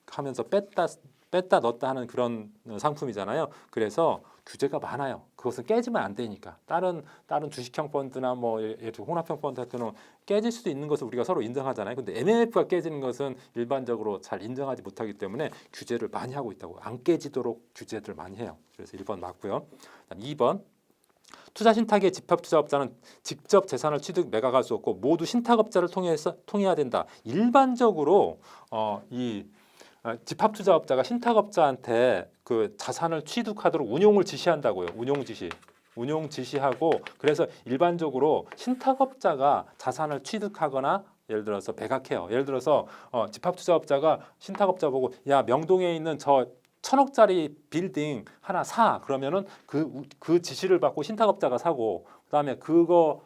하면서 뺐다 넣었다 하는 그런 상품이잖아요. 그래서 규제가 많아요. 그것은 깨지면 안 되니까. 다른 주식형 펀드나 예를 들어 혼합형 펀드 같은 경우는 깨질 수도 있는 것을 우리가 서로 인정하잖아요. 근데 MMF가 깨지는 것은 일반적으로 잘 인정하지 못하기 때문에 규제를 많이 하고 있다고. 안 깨지도록 규제를 많이 해요. 그래서 1번 맞고요. 2번 투자 신탁의 집합투자업자는 직접 재산을 취득 매각할 수 없고 모두 신탁업자를 통해야 된다. 일반적으로 이 집합투자업자가 신탁업자한테 그 자산을 취득하도록 운용을 지시한다고요. 운용 지시하고 그래서 일반적으로 신탁업자가 자산을 취득하거나 예를 들어서 매각해요. 예를 들어서 집합투자업자가 신탁업자 보고 야 명동에 있는 저 1,000억짜리 빌딩 하나 사 그러면은 그 지시를 받고 신탁업자가 사고 그다음에 그거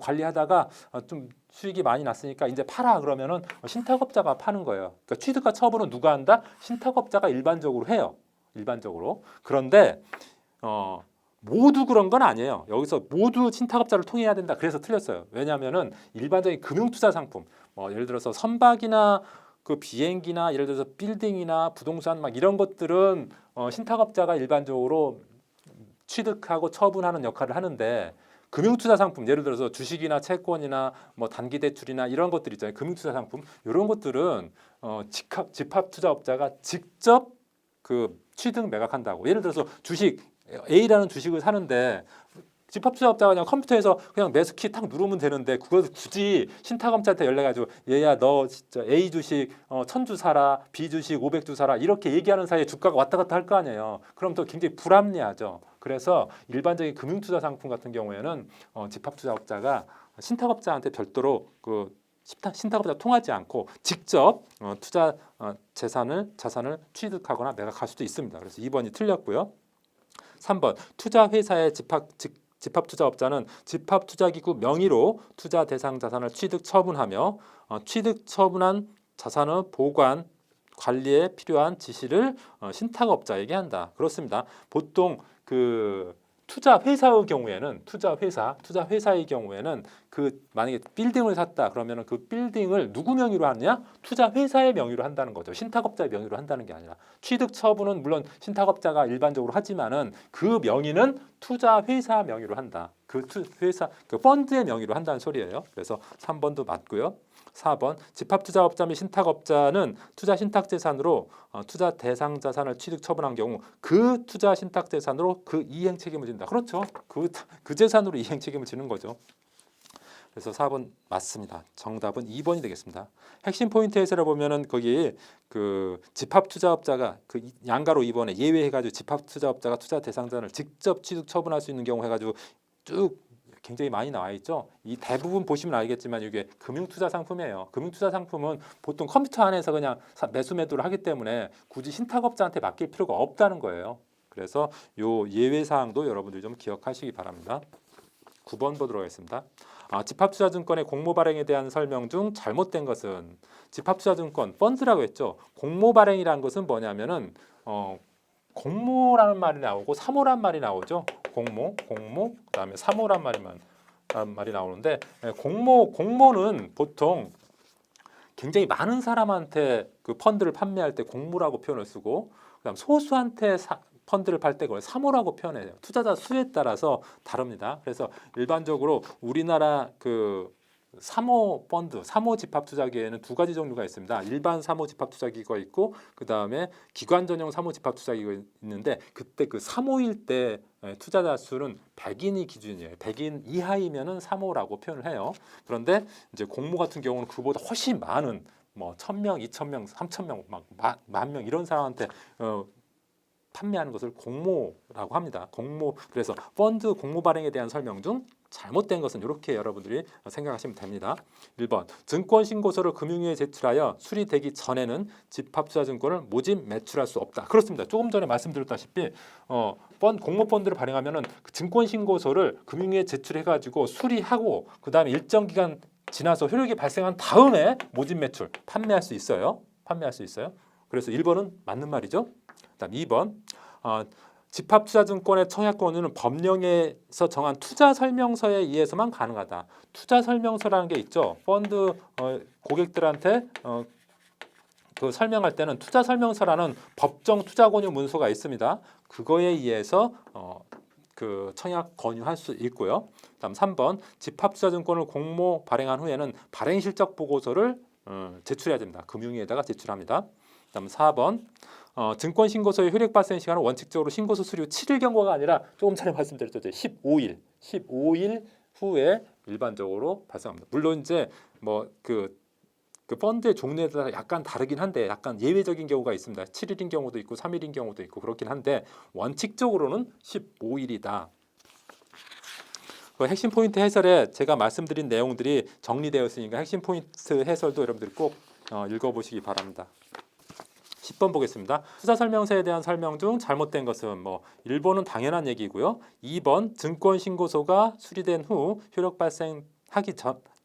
관리하다가 좀 수익이 많이 났으니까 이제 팔아 그러면은 신탁업자가 파는 거예요. 그러니까 취득과 처분은 누가 한다? 신탁업자가 일반적으로 해요. 그런데 모두 그런 건 아니에요. 여기서 모두 신탁업자를 통해야 된다. 그래서 틀렸어요. 왜냐하면은 일반적인 금융투자 상품, 예를 들어서 선박이나 그 비행기나 예를 들어서 빌딩이나 부동산 이런 것들은 신탁업자가 일반적으로 취득하고 처분하는 역할을 하는데 금융투자 상품 예를 들어서 주식이나 채권이나 단기 대출이나 이런 것들 있잖아요. 금융투자 상품 이런 것들은 집합투자업자가 직접 그 취득 매각한다고. 예를 들어서 주식 A라는 주식을 사는데 집합투자업자가 그냥 컴퓨터에서 그냥 매수키 탁 누르면 되는데 그걸 굳이 신탁업자한테 연락해가지고 얘야 너 진짜 A 주식 1,000주 사라, B 주식 500주 사라 이렇게 얘기하는 사이에 주가가 왔다 갔다 할 거 아니에요. 그럼 또 굉장히 불합리하죠. 그래서 일반적인 금융투자 상품 같은 경우에는 집합투자업자가 신탁업자한테 별도로 신탁업자 통하지 않고 직접 투자 자산을 취득하거나 매각할 수도 있습니다. 그래서 2번이 틀렸고요. 3번 투자회사의 집합투자업자는 집합투자기구 명의로 투자 대상 자산을 취득 처분하며 취득 처분한 자산의 보관 관리에 필요한 지시를 신탁업자에게 한다. 그렇습니다. 보통 그 투자회사의 경우에는 만약에 빌딩을 샀다 그러면은 그 빌딩을 누구 명의로 하느냐? 투자회사의 명의로 한다는 거죠. 신탁업자의 명의로 한다는 게 아니라 취득 처분은 물론 신탁업자가 일반적으로 하지만은 그 명의는 투자회사 명의로 한다. 그 펀드의 명의로 한다는 소리예요. 그래서 3번도 맞고요. 4번 집합투자업자 및 신탁업자는 투자 신탁재산으로 투자 대상 자산을 취득 처분한 경우 그 투자 신탁재산으로 그 이행 책임을 진다. 그렇죠. 그 재산으로 이행 책임을 지는 거죠. 그래서 4번 맞습니다. 정답은 2번이 되겠습니다. 핵심 포인트 해설을 보면은 거기 그 집합투자업자가 그 양가로 2번에 예외해가지고 집합투자업자가 투자 대상 자산을 직접 취득 처분할 수 있는 경우 해가지고 쭉 굉장히 많이 나와 있죠. 이 대부분 보시면 알겠지만 이게 금융투자 상품이에요. 금융투자 상품은 보통 컴퓨터 안에서 그냥 매수 매도를 하기 때문에 굳이 신탁업자한테 맡길 필요가 없다는 거예요. 그래서 요 예외 사항도 여러분들 좀 기억하시기 바랍니다. 9번 보도록 하겠습니다. 집합투자증권의 공모 발행에 대한 설명 중 잘못된 것은 집합투자증권 펀드라고 했죠. 공모 발행이라는 것은 뭐냐면은 공모라는 말이 나오고 사모란 말이 나오죠. 공모, 그다음에 사모란 말이 나오는데 공모는 보통 굉장히 많은 사람한테 그 펀드를 판매할 때 공모라고 표현을 쓰고 그다음 소수한테 펀드를 팔 때 그걸 사모라고 표현해요. 투자자 수에 따라서 다릅니다. 그래서 일반적으로 우리나라 그 사모 펀드, 사모 집합 투자기에는 두 가지 종류가 있습니다. 일반 사모 집합 투자기가 있고 그 다음에 기관 전용 사모 집합 투자기가 있는데 그때 그 사모일 때 투자자 수는 100인이 기준이에요. 100인 이하이면은 사모라고 표현을 해요. 그런데 이제 공모 같은 경우는 그보다 훨씬 많은 뭐 1000명, 2000명, 3000명, 막 10,000명 이런 사람한테 판매하는 것을 공모라고 합니다. 그래서 펀드 공모 발행에 대한 설명 중 잘못된 것은 이렇게 여러분들이 생각하시면 됩니다. 1번 증권신고서를 금융위에 제출하여 수리되기 전에는 집합투자증권을 모집 매출할 수 없다. 그렇습니다. 조금 전에 말씀드렸다시피 공모 펀드를 발행하면은 그 증권신고서를 금융위에 제출해가지고 수리하고 그 다음에 일정 기간 지나서 효력이 발생한 다음에 모집 매출 판매할 수 있어요. 그래서 1번은 맞는 말이죠. 그다음 2번 집합투자증권의 청약 권유는 법령에서 정한 투자 설명서에 의해서만 가능하다. 투자 설명서라는 게 있죠. 펀드 고객들한테 그 설명할 때는 투자 설명서라는 법정 투자 권유 문서가 있습니다. 그거에 의해서 그 청약 권유할 수 있고요. 그다음 3번 집합투자증권을 공모 발행한 후에는 발행 실적 보고서를 제출해야 됩니다. 금융위에다가 제출합니다. 그다음 4번 증권신고서의 효력 발생 시간은 원칙적으로 신고서 수리 후 7일 경과가 아니라 조금 전에 말씀드렸죠. 15일 후에 일반적으로 발생합니다. 물론 이제 뭐 그 펀드의 종류에 따라 약간 다르긴 한데 약간 예외적인 경우가 있습니다. 7일인 경우도 있고 3일인 경우도 있고 그렇긴 한데 원칙적으로는 15일이다. 그 핵심 포인트 해설에 제가 말씀드린 내용들이 정리되어 있으니까 핵심 포인트 해설도 여러분들이 꼭 읽어보시기 바랍니다. 10번 보겠습니다. 투자 설명서에 대한 설명 중 잘못된 것은 1번은 당연한 얘기고요. 2번 증권 신고서가 수리된 후 효력 발생하기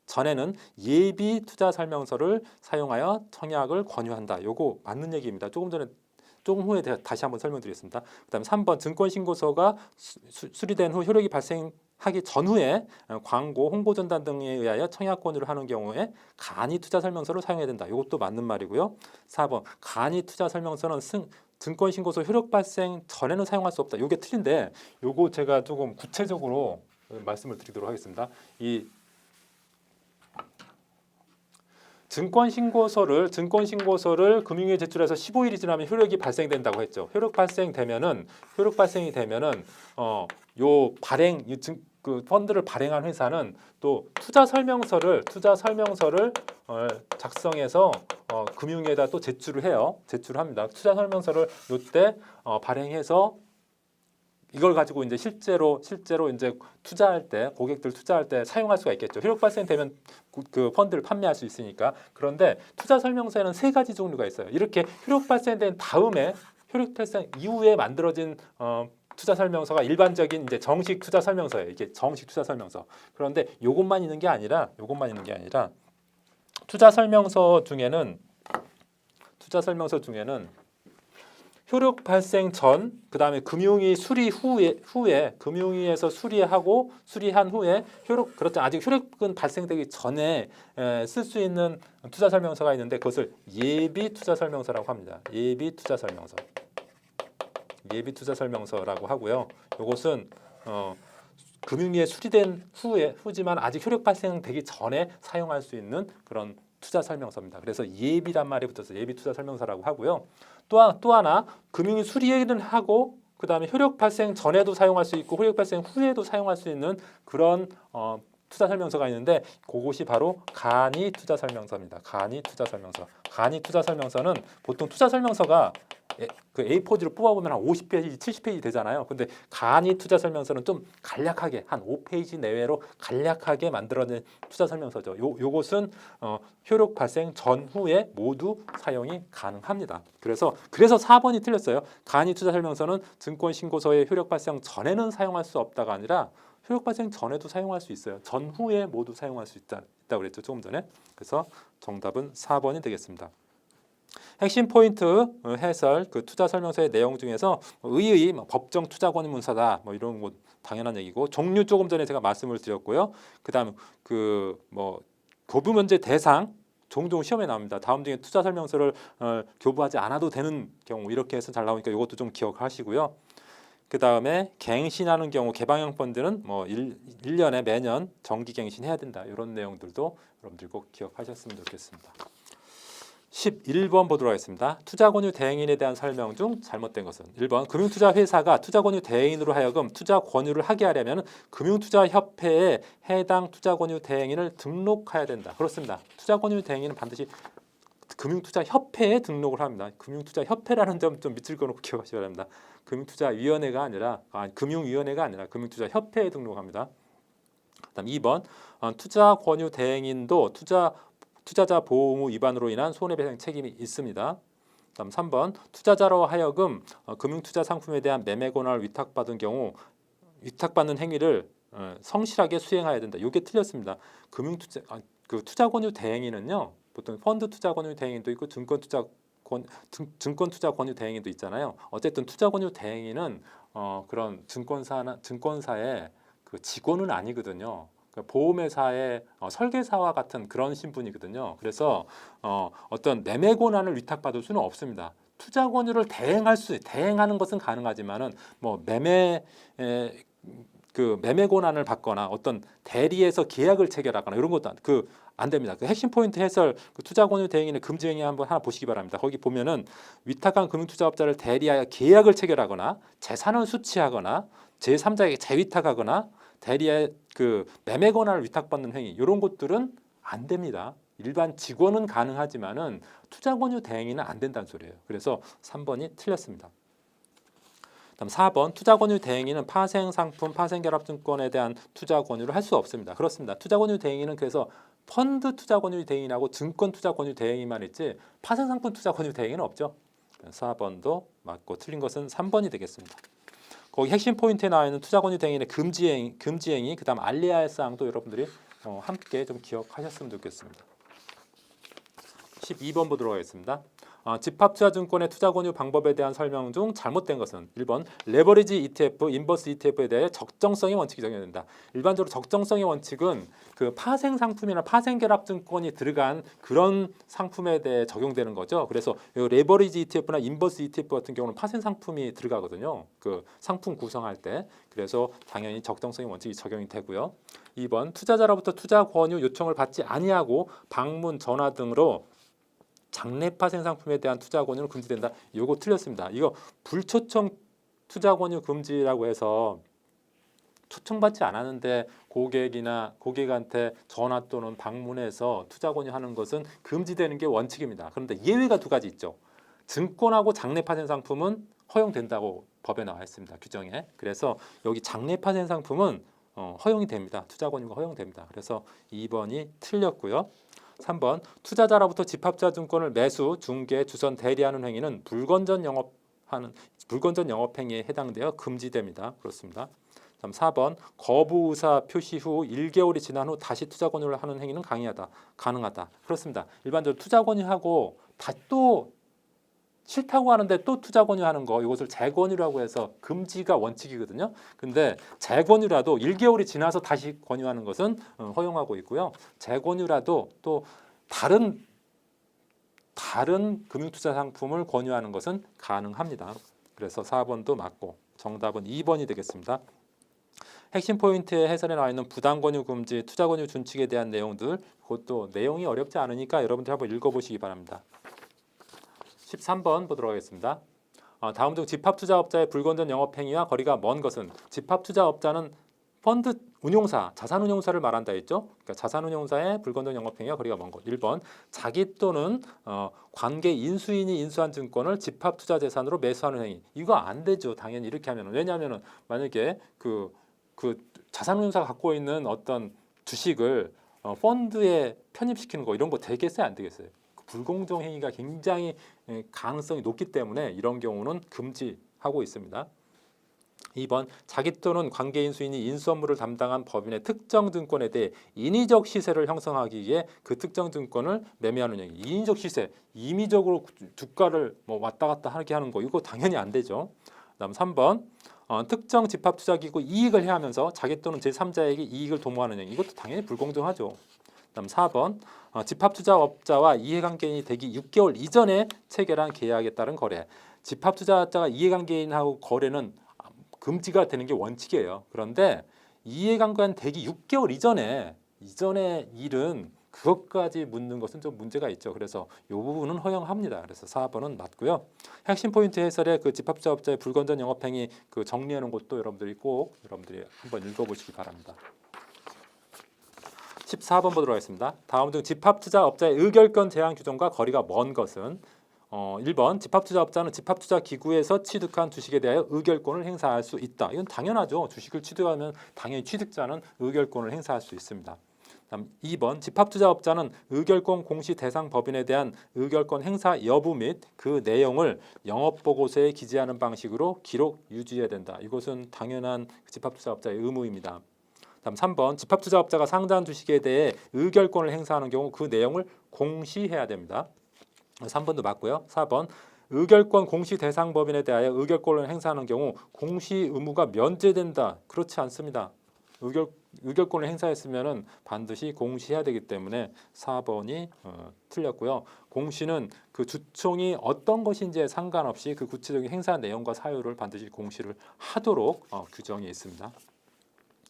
전에는 예비 투자 설명서를 사용하여 청약을 권유한다. 요거 맞는 얘기입니다. 조금 후에 다시 한번 설명드리겠습니다. 그다음에 3번 증권 신고서가 수리된 후 효력이 발생하기 전후에 광고, 홍보 전단 등에 의하여 청약 권유를 하는 경우에 간이 투자 설명서를 사용해야 된다. 이것도 맞는 말이고요. 4번 간이 투자 설명서는 증권 신고서 효력 발생 전에는 사용할 수 없다. 이게 틀린데 요거 제가 조금 구체적으로 말씀을 드리도록 하겠습니다. 이 증권 신고서를 금융위에 제출해서 15일이 지나면 효력이 발생된다고 했죠. 효력 발생이 되면은 요 그 펀드를 발행한 회사는 또 투자 설명서를 작성해서 금융위에다 또 제출합니다. 투자 설명서를 요때 발행해서 이걸 가지고 이제 실제로 이제 고객들 투자할 때 사용할 수가 있겠죠. 효력 발생되면 그 펀드를 판매할 수 있으니까. 그런데 투자 설명서에는 3가지 종류가 있어요. 이렇게 효력 발생된 다음에 효력 발생 이후에 만들어진 투자 설명서가 일반적인 이제 정식 투자 설명서예요. 이게 정식 투자 설명서. 그런데 요것만 있는 게 아니라 투자 설명서 중에는 효력 발생 전, 그다음에 금융위 수리 후에 금융위에서 수리한 후에 아직 효력은 발생되기 전에 쓸 수 있는 투자 설명서가 있는데 그것을 예비 투자 설명서라고 합니다. 예비 투자 설명서라고 하고요. 이것은 금융위에 수리된 후지만 아직 효력 발생되기 전에 사용할 수 있는 그런 투자 설명서입니다. 그래서 예비란 말이 붙어서 예비 투자 설명서라고 하고요. 또 하나 금융위 수리는 하고 그 다음에 효력 발생 전에도 사용할 수 있고 효력 발생 후에도 사용할 수 있는 그런 투자 설명서가 있는데 그것이 바로 간이 투자 설명서입니다. 간이 투자 설명서는 보통 투자 설명서가 그 A4지로 뽑아보면 한 50페이지, 70페이지 되잖아요. 근데 간이 투자 설명서는 좀 간략하게 한 5페이지 내외로 간략하게 만들어낸 투자 설명서죠. 요것은 효력 발생 전후에 모두 사용이 가능합니다. 그래서 4번이 틀렸어요. 간이 투자 설명서는 증권 신고서의 효력 발생 전에는 사용할 수 없다가 아니라 효력 발생 전에도 사용할 수 있어요. 전후에 모두 사용할 수 있다고 그랬죠. 조금 전에. 그래서 정답은 4번이 되겠습니다. 핵심 포인트 해설 그 투자 설명서의 내용 중에서 의의 법정 투자 권유 문서다 뭐 이런 거 당연한 얘기고 종류 조금 전에 제가 말씀을 드렸고요. 그다음 교부 문제 대상 종종 시험에 나옵니다. 다음 중에 투자 설명서를 교부하지 않아도 되는 경우 이렇게 해서 잘 나오니까 이것도 좀 기억하시고요. 그 다음에 갱신하는 경우 개방형 펀드는 뭐 1년에 매년 정기 갱신해야 된다. 이런 내용들도 여러분들 꼭 기억하셨으면 좋겠습니다. 11번 보도록 하겠습니다. 투자권유 대행인에 대한 설명 중 잘못된 것은 1번 금융투자회사가 투자권유 대행인으로 하여금 투자권유를 하게 하려면 금융투자협회에 해당 투자권유 대행인을 등록해야 된다. 그렇습니다. 투자권유 대행인은 반드시 금융투자협회에 등록을 합니다. 금융투자협회라는 점 좀 밑줄 그어놓고 기억하시기 바랍니다. 금융투자위원회가 아니라 금융위원회가 아니라 금융투자협회에 등록합니다. 그다음 2번 투자권유 대행인도 투자자 보호의무 위반으로 인한 손해배상 책임이 있습니다. 다음 3번 투자자로 하여금 금융투자 상품에 대한 매매 권한을 위탁받은 경우 위탁받는 행위를 성실하게 수행해야 된다. 이게 틀렸습니다. 투자권유 대행인은요. 보통 펀드 투자권유 대행인도 있고 증권 투자권유 대행인도 있잖아요. 어쨌든 투자권유 대행인은 그런 증권사의 그 직원은 아니거든요. 보험회사의 설계사와 같은 그런 신분이거든요. 그래서 어떤 매매 권한을 위탁받을 수는 없습니다. 투자 권유를 대행하는 것은 가능하지만은 뭐 매매 권한을 받거나 어떤 대리에서 계약을 체결하거나 이런 것도 안 됩니다. 그 핵심 포인트 해설 투자 권유 대행인의 금지 행위 한번 하나 보시기 바랍니다. 거기 보면은 위탁한 금융투자업자를 대리하여 계약을 체결하거나 재산을 수취하거나 제3자에게 재위탁하거나 대리의 매매 권한을 위탁받는 행위 이런 것들은 안 됩니다. 일반 직원은 가능하지만은 투자 권유 대행인은 안 된다는 소리예요. 그래서 3번이 틀렸습니다. 다음 4번 투자 권유 대행인은 파생 상품, 파생 결합 증권에 대한 투자 권유를 할 수 없습니다. 그렇습니다. 투자 권유 대행인은 그래서 펀드 투자 권유 대행인하고 증권 투자 권유 대행인만 있지 파생 상품 투자 권유 대행인은 없죠. 4번도 맞고 틀린 것은 3번이 되겠습니다. 거기 핵심 포인트에 나와 있는 투자 권유 대행인의 금지 행위, 그다음 알려야 할 사항도 여러분들이 함께 좀 기억하셨으면 좋겠습니다. 12번 보도록 하겠습니다. 집합투자증권의 투자 권유 방법에 대한 설명 중 잘못된 것은 1번 레버리지 ETF, 인버스 ETF에 대해 적정성의 원칙이 적용된다. 일반적으로 적정성의 원칙은 그 파생 상품이나 파생 결합 증권이 들어간 그런 상품에 대해 적용되는 거죠. 그래서 레버리지 ETF나 인버스 ETF 같은 경우는 파생 상품이 들어가거든요. 그 상품 구성할 때. 그래서 당연히 적정성의 원칙이 적용이 되고요. 2번 투자자로부터 투자 권유 요청을 받지 아니하고 방문, 전화 등으로 장내 파생 상품에 대한 투자 권유는 금지된다. 이거 틀렸습니다. 이거 불초청 투자 권유 금지라고 해서 초청받지 않았는데 고객한테 전화 또는 방문해서 투자 권유하는 것은 금지되는 게 원칙입니다. 그런데 예외가 두 가지 있죠. 증권하고 장내 파생 상품은 허용된다고 법에 나와 있습니다. 규정에. 그래서 여기 장내 파생 상품은 허용이 됩니다. 투자 권유가 허용됩니다. 그래서 2번이 틀렸고요. 3번 투자자로부터 집합투자증권을 매수, 중개, 주선, 대리하는 행위는 불건전 영업 행위에 해당되어 금지됩니다. 그렇습니다. 다음 4번 거부 의사 표시 후 1개월이 지난 후 다시 투자 권유를 하는 행위는 가능하다. 그렇습니다. 일반적으로 투자 권유하고 또 싫다고 하는데 또 투자 권유하는 거 이것을 재권유라고 해서 금지가 원칙이거든요. 근데 재권유라도 1개월이 지나서 다시 권유하는 것은 허용하고 있고요. 재권유라도 또 다른 금융투자 상품을 권유하는 것은 가능합니다. 그래서 4번도 맞고 정답은 2번이 되겠습니다. 핵심 포인트의 해설에 나와 있는 부당 권유 금지, 투자 권유 준칙에 대한 내용들 그것도 내용이 어렵지 않으니까 여러분들 한번 읽어보시기 바랍니다. 13번 보도록 하겠습니다. 다음 중 집합투자업자의 불건전 영업행위와 거리가 먼 것은 집합투자업자는 펀드 운용사, 자산운용사를 말한다 했죠. 그러니까 자산운용사의 불건전 영업행위와 거리가 먼 것. 1번 자기 또는 관계 인수인이 인수한 증권을 집합투자재산으로 매수하는 행위. 이거 안 되죠. 당연히 이렇게 하면. 왜냐하면 만약에 그 자산운용사가 갖고 있는 어떤 주식을 펀드에 편입시키는 거 이런 거 되겠어요? 안 되겠어요? 불공정 행위가 굉장히 가능성이 높기 때문에 이런 경우는 금지하고 있습니다. 2번 자기 또는 관계인 수인이 인수 업무를 담당한 법인의 특정 증권에 대해 인위적 시세를 형성하기 위해 그 특정 증권을 매매하는 행위. 인위적 시세, 임의적으로 주가를 뭐 왔다 갔다 하게 하는 거 이거 당연히 안 되죠. 그다음 3번 특정 집합투자기구 이익을 해하면서 자기 또는 제3자에게 이익을 도모하는 행위. 이것도 당연히 불공정하죠. 그다음 4번 집합투자업자와 이해관계인이 되기 6개월 이전에 체결한 계약에 따른 거래. 집합투자업자가 이해관계인하고 거래는 금지가 되는 게 원칙이에요. 그런데 이해관계인 되기 6개월 이전에 일은 그것까지 묻는 것은 좀 문제가 있죠. 그래서 이 부분은 허용합니다. 그래서 4번은 맞고요. 핵심 포인트 해설에 그 집합투자업자의 불건전 영업행위 그 정리해 놓은 것도 여러분들이 한번 읽어보시기 바랍니다. 14번 보도록 하겠습니다. 다음 중 집합투자업자의 의결권 제한 규정과 거리가 먼 것은 1번 집합투자업자는 집합투자기구에서 취득한 주식에 대하여 의결권을 행사할 수 있다. 이건 당연하죠. 주식을 취득하면 당연히 취득자는 의결권을 행사할 수 있습니다. 다음 2번 집합투자업자는 의결권 공시 대상 법인에 대한 의결권 행사 여부 및 그 내용을 영업보고서에 기재하는 방식으로 기록 유지해야 된다. 이것은 당연한 집합투자업자의 의무입니다. 다음 3번 집합투자업자가 상장한 주식에 대해 의결권을 행사하는 경우 그 내용을 공시해야 됩니다. 3번도 맞고요. 4번 의결권 공시 대상 법인에 대하여 의결권을 행사하는 경우 공시 의무가 면제된다. 그렇지 않습니다. 의결권을 행사했으면은 반드시 공시해야 되기 때문에 4번이 틀렸고요. 공시는 그 주총이 어떤 것인지에 상관없이 그 구체적인 행사 내용과 사유를 반드시 공시를 하도록 규정이 있습니다.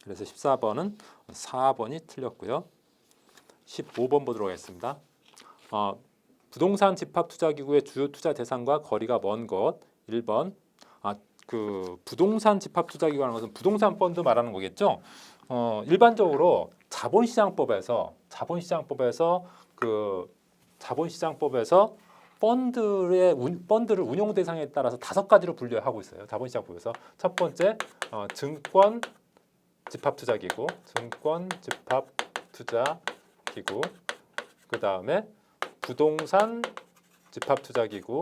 그래서 14번은 4번이 틀렸고요. 15번 보도록 하겠습니다. 부동산 집합투자기구의 주요 투자 대상과 거리가 먼 것. 1번 그 부동산 집합투자기구라는 것은 부동산 펀드 말하는 거겠죠. 일반적으로 자본시장법에서 펀드를 운용 대상에 따라서 5가지로 분류하고 있어요. 자본시장법에서 첫 번째 증권 집합투자기구, 그 다음에 부동산 집합투자기구,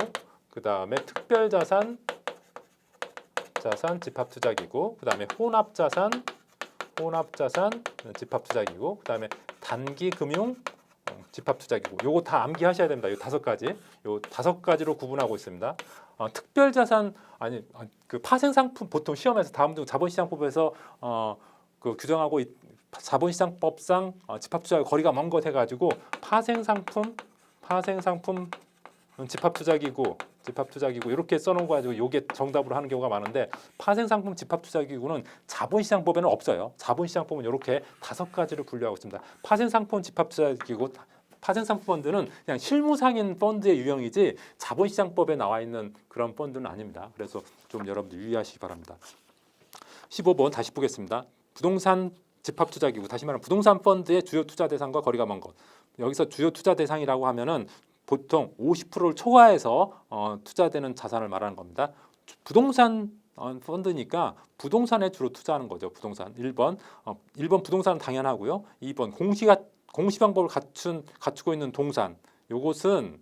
그 다음에 특별자산 집합투자기구, 그 다음에 혼합자산 집합투자기구, 그 다음에 단기금융 집합투자기구. 요거 다 암기하셔야 됩니다. 요 5가지, 요 5가지로 구분하고 있습니다. 특별자산 그 파생상품 보통 시험에서 다음 중 자본시장법에서 그 규정하고 자본시장법상 집합투자 거리가 먼 것 해가지고 파생상품 집합투자기구 이렇게 써놓은 거 가지고 이게 정답으로 하는 경우가 많은데 파생상품 집합투자기구는 자본시장법에는 없어요. 자본시장법은 이렇게 5가지를 분류하고 있습니다. 파생상품 집합투자기구, 파생상품 펀드는 그냥 실무상인 펀드의 유형이지 자본시장법에 나와 있는 그런 펀드는 아닙니다. 그래서 좀 여러분들 유의하시기 바랍니다. 15번 다시 보겠습니다. 부동산 집합투자기구, 다시 말하면 부동산 펀드의 주요 투자 대상과 거리가 먼 것. 여기서 주요 투자 대상이라고 하면은 보통 50%를 초과해서 투자되는 자산을 말하는 겁니다. 부동산 펀드니까 부동산에 주로 투자하는 거죠. 부동산. 1번 부동산은 당연하고요. 2번 공시 방법을 갖추고 있는 동산. 요것은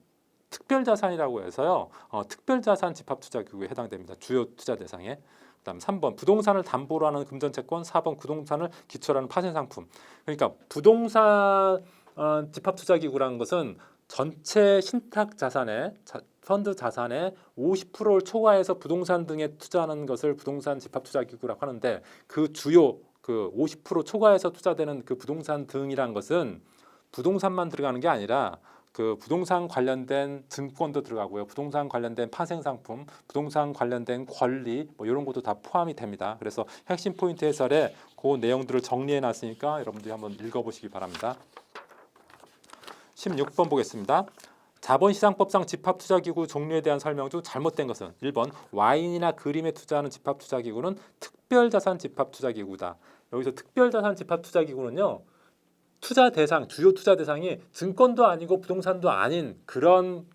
특별자산이라고 해서요. 특별자산 집합투자기구에 해당됩니다. 주요 투자 대상에. 그다음 3번 부동산을 담보로 하는 금전채권, 4번 부동산을 기초로 하는 파생상품. 그러니까 부동산 집합투자기구라는 것은 전체 신탁 자산의 펀드 자산의 50%를 초과해서 부동산 등에 투자하는 것을 부동산 집합투자기구라고 하는데 그 주요 그 50% 초과해서 투자되는 그 부동산 등이란 것은 부동산만 들어가는 게 아니라 그 부동산 관련된 증권도 들어가고요. 부동산 관련된 파생상품, 부동산 관련된 권리 뭐 이런 것도 다 포함이 됩니다. 그래서 핵심 포인트 해설에 그 내용들을 정리해 놨으니까 여러분들이 한번 읽어보시기 바랍니다. 16번 보겠습니다. 자본시장법상 집합투자기구 종류에 대한 설명 중 잘못된 것은 1번 와인이나 그림에 투자하는 집합투자기구는 특별자산 집합투자기구다. 여기서 특별자산 집합투자기구는요. 투자 대상, 주요 투자 대상이 증권도 아니고 부동산도 아닌 그런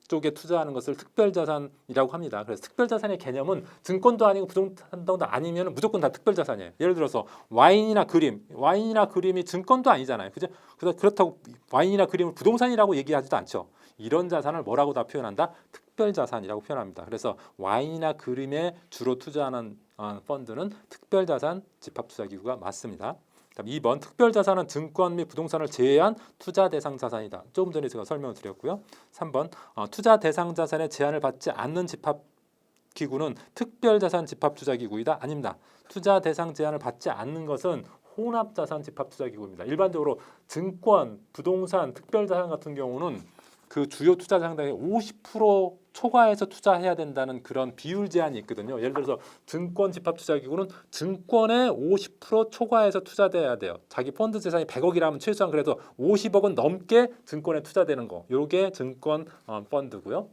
쪽에 투자하는 것을 특별자산이라고 합니다. 그래서 특별자산의 개념은 증권도 아니고 부동산도 아니면 무조건 다 특별자산이에요. 예를 들어서 와인이나 그림이 증권도 아니잖아요. 그죠? 그렇다고 와인이나 그림을 부동산이라고 얘기하지도 않죠. 이런 자산을 뭐라고 다 표현한다? 특별자산이라고 표현합니다. 그래서 와인이나 그림에 주로 투자하는 펀드는 특별자산 집합투자기구가 맞습니다. 그다음 2번 특별자산은 증권 및 부동산을 제외한 투자 대상 자산이다. 조금 전에 제가 설명을 드렸고요. 3번 투자 대상 자산의 제한을 받지 않는 집합기구는 특별자산 집합투자기구이다. 아닙니다. 투자 대상 제한을 받지 않는 것은 혼합자산 집합투자기구입니다. 일반적으로 증권, 부동산, 특별자산 같은 경우는 그 주요 투자 상당의 50% 초과해서 투자해야 된다는 그런 비율 제한이 있거든요. 예를 들어서 증권 집합투자기구는 증권에 50% 초과해서 투자돼야 돼요. 자기 펀드 재산이 100억이라면 최소한 그래도 50억은 넘게 증권에 투자되는 거. 요게 증권 펀드고요.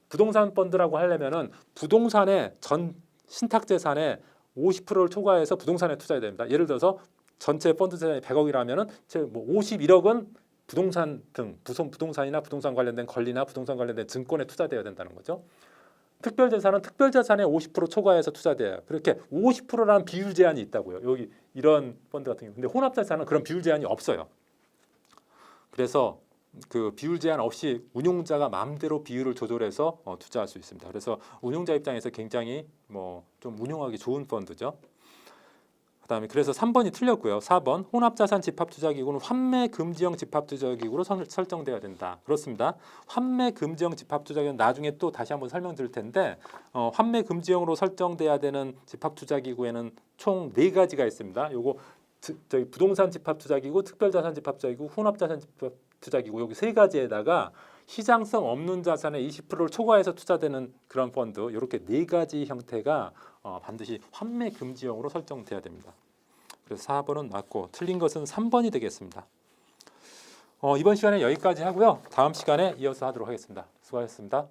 부동산 펀드라고 하려면은 부동산의 전 신탁 재산의 50%를 초과해서 부동산에 투자해야 됩니다. 예를 들어서 전체 펀드 재산이 100억이라면은 뭐 51억은 부동산 등 부동산이나 부동산 관련된 권리나 부동산 관련된 증권에 투자돼야 된다는 거죠. 특별자산은 특별자산의 50% 초과해서 투자돼요. 그렇게 50%라는 비율 제한이 있다고요. 여기 이런 펀드 같은 경우. 근데 혼합자산은 그런 비율 제한이 없어요. 그래서 그 비율 제한 없이 운용자가 마음대로 비율을 조절해서 투자할 수 있습니다. 그래서 운용자 입장에서 굉장히 뭐 좀 운용하기 좋은 펀드죠. 그다음에 그래서 3번이 틀렸고요. 4번 혼합자산 집합투자기구는 환매 금지형 집합투자기구로 설정돼야 된다. 그렇습니다. 환매 금지형 집합투자기구는 나중에 또 다시 한번 설명드릴 텐데 환매 금지형으로 설정돼야 되는 집합투자기구에는 총 4가지가 있습니다. 요거 저기 부동산 집합투자기구, 특별자산 집합투자기구, 혼합자산 집합투자기구 여기 3가지에다가 시장성 없는 자산의 20%를 초과해서 투자되는 그런 펀드 이렇게 4가지 형태가 반드시 환매 금지형으로 설정돼야 됩니다. 그래서 4번은 맞고 틀린 것은 3번이 되겠습니다. 이번 시간에 여기까지 하고요. 다음 시간에 이어서 하도록 하겠습니다. 수고하셨습니다.